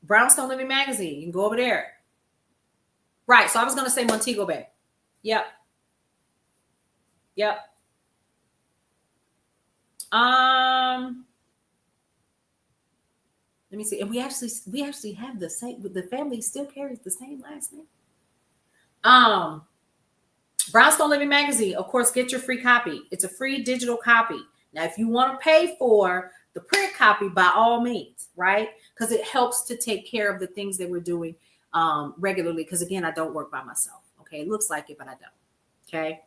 Brownstone Living Magazine. You can go over there. Right. So I was going to say Montego Bay. Yep. Let me see. And we actually have the same, the family still carries the same last name. Brownstone Living Magazine, of course, get your free copy. It's a free digital copy. Now, if you want to pay for the print copy, by all means, right? Because it helps to take care of the things that we're doing regularly. Because again, I don't work by myself. Okay. It looks like it, but I don't. Okay.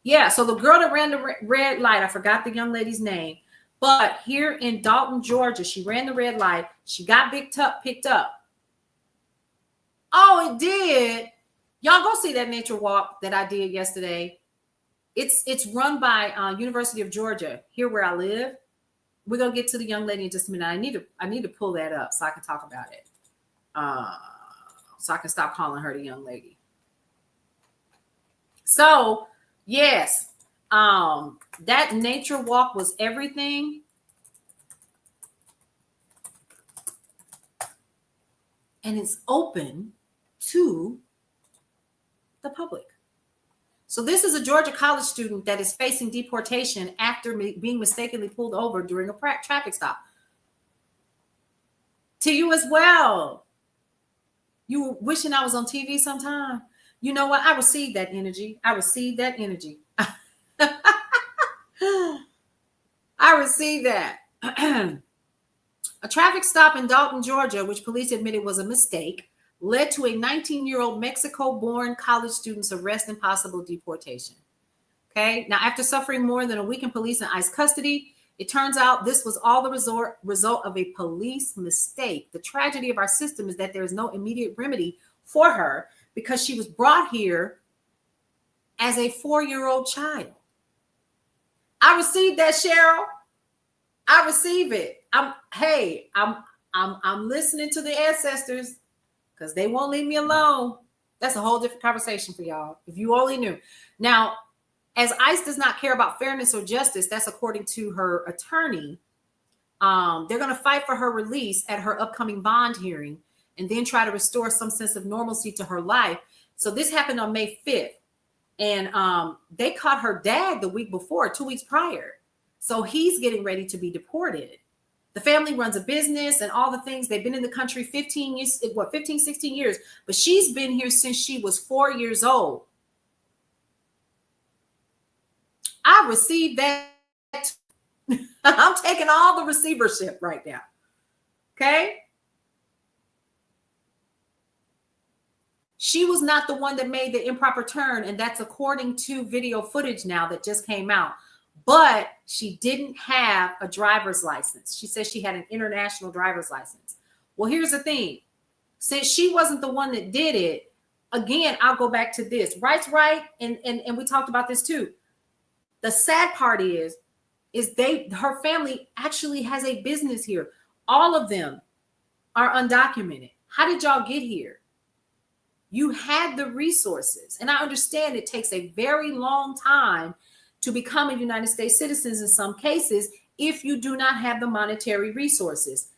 Yeah. So the girl that ran the red light, I forgot the young lady's name, but here in Dalton, Georgia, she ran the red light. She got picked up. Oh, it did. Y'all go see that nature walk that I did yesterday. It's run by University of Georgia, here where I live. We're gonna get to the young lady in just a minute. I need to pull that up so I can talk about it. So I can stop calling her the young lady. So yes, that nature walk was everything. And it's open to the public. So this is a Georgia college student that is facing deportation after being mistakenly pulled over during a traffic stop. To you as well. You were wishing I was on TV sometime. You know what? I received that energy. I received that. A traffic stop in Dalton, Georgia, which police admitted was a mistake, led to a 19-year-old Mexico-born college student's arrest and possible deportation. Okay. Now, after suffering more than a week in police and ICE custody, It turns out this was all the result of a police mistake. The tragedy of our system is that there is no immediate remedy for her because she was brought here as a 4-year-old child. I received that, Cheryl. I receive it. I'm listening to the ancestors because they won't leave me alone. That's a whole different conversation for y'all. If you only knew. Now, as ICE does not care about fairness or justice, that's according to her attorney. They're going to fight for her release at her upcoming bond hearing and then try to restore some sense of normalcy to her life. So this happened on May 5th. And they caught her dad the week before, 2 weeks prior. So he's getting ready to be deported. The family runs a business and all the things. They've been in the country 15 years, 16 years. But she's been here since she was 4 years old. I received that. I'm taking all the receivership right now. Okay? She was not the one that made the improper turn, and that's according to video footage now that just came out. But she didn't have a driver's license. She says she had an international driver's license. Well, here's the thing. Since she wasn't the one that did it, again, I'll go back to this. Right's right, and we talked about this too. The sad part is her family actually has a business here. All of them are undocumented. How did y'all get here? You had the resources. And I understand it takes a very long time to become a United States citizen in some cases if you do not have the monetary resources.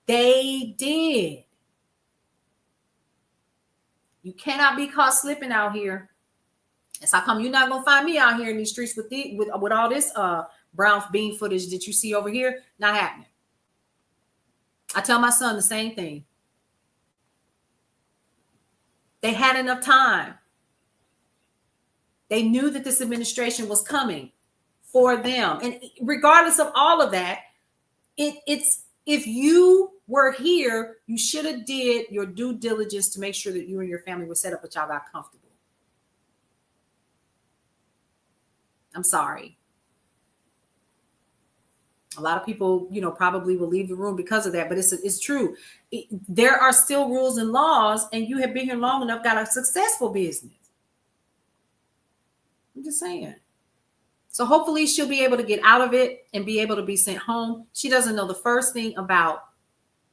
They did. You cannot be caught slipping out here. That's how come you're not going to find me out here in these streets with all this brown bean footage that you see over here. Not happening. I tell my son the same thing. They had enough time. They knew that this administration was coming for them. And regardless of all of that, it's if you were here, you should have did your due diligence to make sure that you and your family were set up, but y'all got comfortable. I'm sorry. A lot of people, probably will leave the room because of that, but it's true. There are still rules and laws, and you have been here long enough, got a successful business. I'm just saying. So hopefully she'll be able to get out of it and be able to be sent home. She doesn't know the first thing about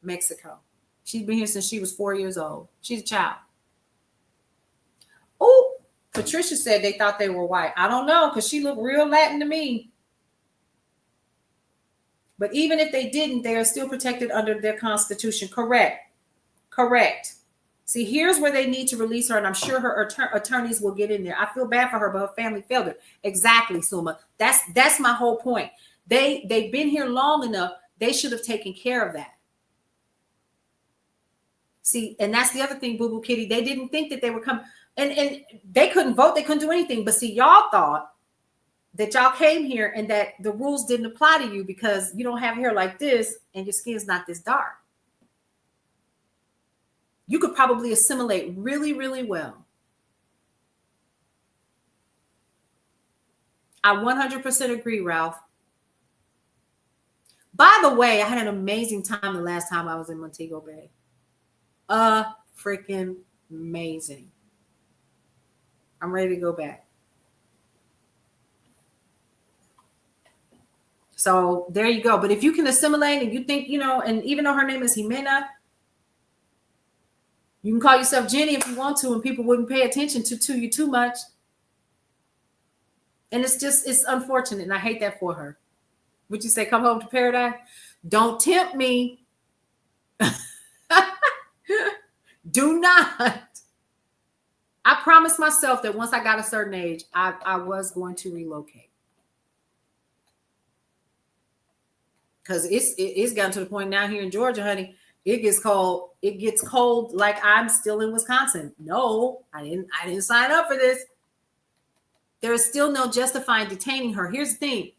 Mexico. She's been here since she was 4 years old. She's a child. Oh, Patricia said they thought they were white. I don't know, because she looked real Latin to me. But even if they didn't, they are still protected under their constitution. Correct. See, here's where they need to release her, and I'm sure her attorneys will get in there. I feel bad for her, but her family failed her. Exactly, Suma. That's my whole point. They've been here long enough. They should have taken care of that. See, and that's the other thing, Boo Boo Kitty. They didn't think that they were coming, and they couldn't vote. They couldn't do anything. But see, y'all thought that y'all came here and that the rules didn't apply to you because you don't have hair like this and your skin's not this dark. You could probably assimilate really, really well. I 100% agree, Ralph. By the way, I had an amazing time the last time I was in Montego Bay. Freaking amazing. I'm ready to go back. So there you go. But if you can assimilate and you think, and even though her name is Jimena, you can call yourself Jenny if you want to, and people wouldn't pay attention to you too much. And it's unfortunate, and I hate that for her. Would you say come home to paradise? Don't tempt me. Do not. I promised myself that once I got a certain age, I was going to relocate. Because it's gotten to the point now here in Georgia, honey, it gets cold. It gets cold like I'm still in Wisconsin. No, I didn't sign up for this. There is still no justifying detaining her. Here's the thing.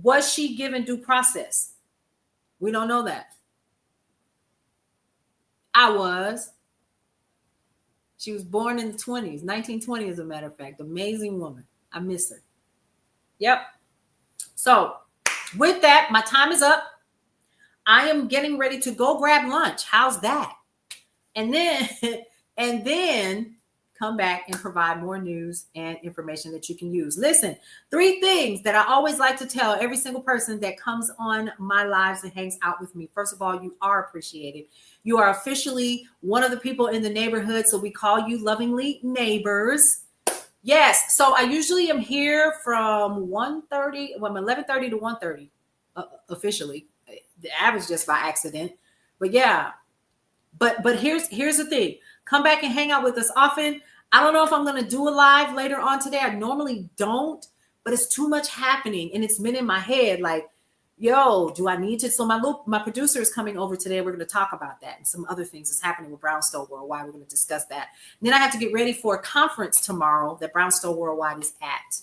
Was she given due process? We don't know that. I was. She was born in the 20s, 1920 as a matter of fact. Amazing woman. I miss her. Yep. So With that, my time is up. I am getting ready to go grab lunch. How's that? And then come back and provide more news and information that you can use. Listen, 3 things that I always like to tell every single person that comes on my lives and hangs out with me. First of all, you are appreciated. You are officially one of the people in the neighborhood, so we call you lovingly neighbors. Yes, so I usually am here from 11:30 to 1:30 officially. That was just by accident. But yeah, but here's the thing. Come back and hang out with us often. I don't know if I'm going to do a live later on today. I normally don't, but it's too much happening. And it's been in my head like, yo, do I need to? So my producer is coming over today. We're going to talk about that and some other things that's happening with Brownstone Worldwide. We're going to discuss that. And then I have to get ready for a conference tomorrow that Brownstone Worldwide is at.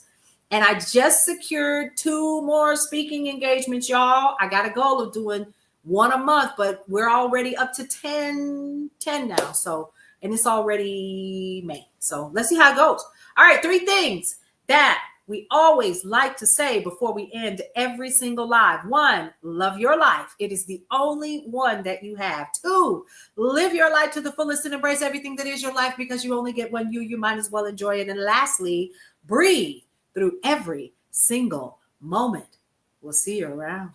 And I just secured 2 more speaking engagements, y'all. I got a goal of doing 1 a month, but we're already up to 10 now. So, and it's already May. So let's see how it goes. All right, 3 things that we always like to say before we end every single live. 1, love your life. It is the only one that you have. 2, live your life to the fullest and embrace everything that is your life because you only get one you might as well enjoy it. And lastly, breathe through every single moment. We'll see you around.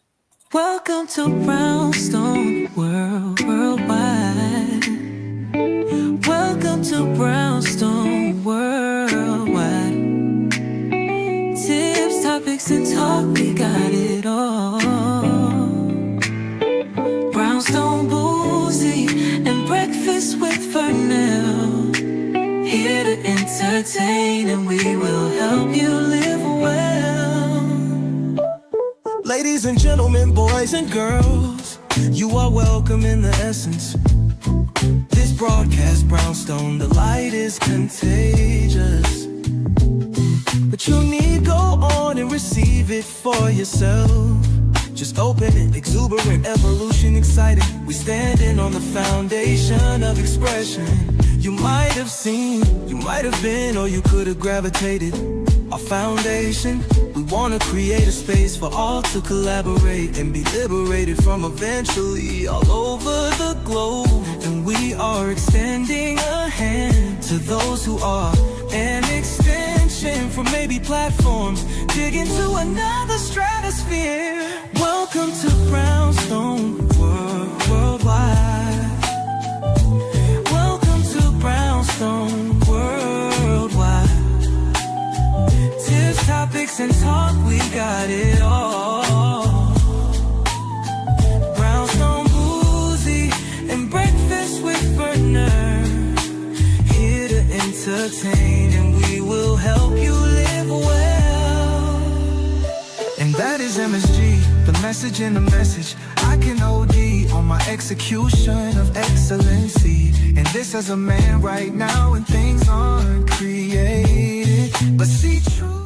Welcome to Brownstone Worldwide. Welcome to Brownstone Worldwide. Tips, topics, and talk, we got it all. Brownstone Boozy and breakfast with Fernell. Here to entertain and we will help you live well. Ladies and gentlemen, boys and girls, you are welcome in the essence. This broadcast, Brownstone, the light is contagious. But you need go on and receive it for yourself. Just open it, exuberant, evolution, excited. We standing on the foundation of expression. You might have seen, you might have been, or you could have gravitated. Our foundation, we want to create a space for all to collaborate and be liberated from eventually all over the globe. And we are extending a hand to those who are an extension from maybe platforms, dig into another stratosphere. Welcome to Brownstone Worldwide. Welcome to Brownstone Worldwide. Tips, topics, and talk, we got it all. Brownstone Boozy and breakfast with Bernard. Here to entertain and we will help you live well. And that is MSG, the message in the message. I can OD on my execution of excellency. And this as a man right now, and things aren't created, but see true.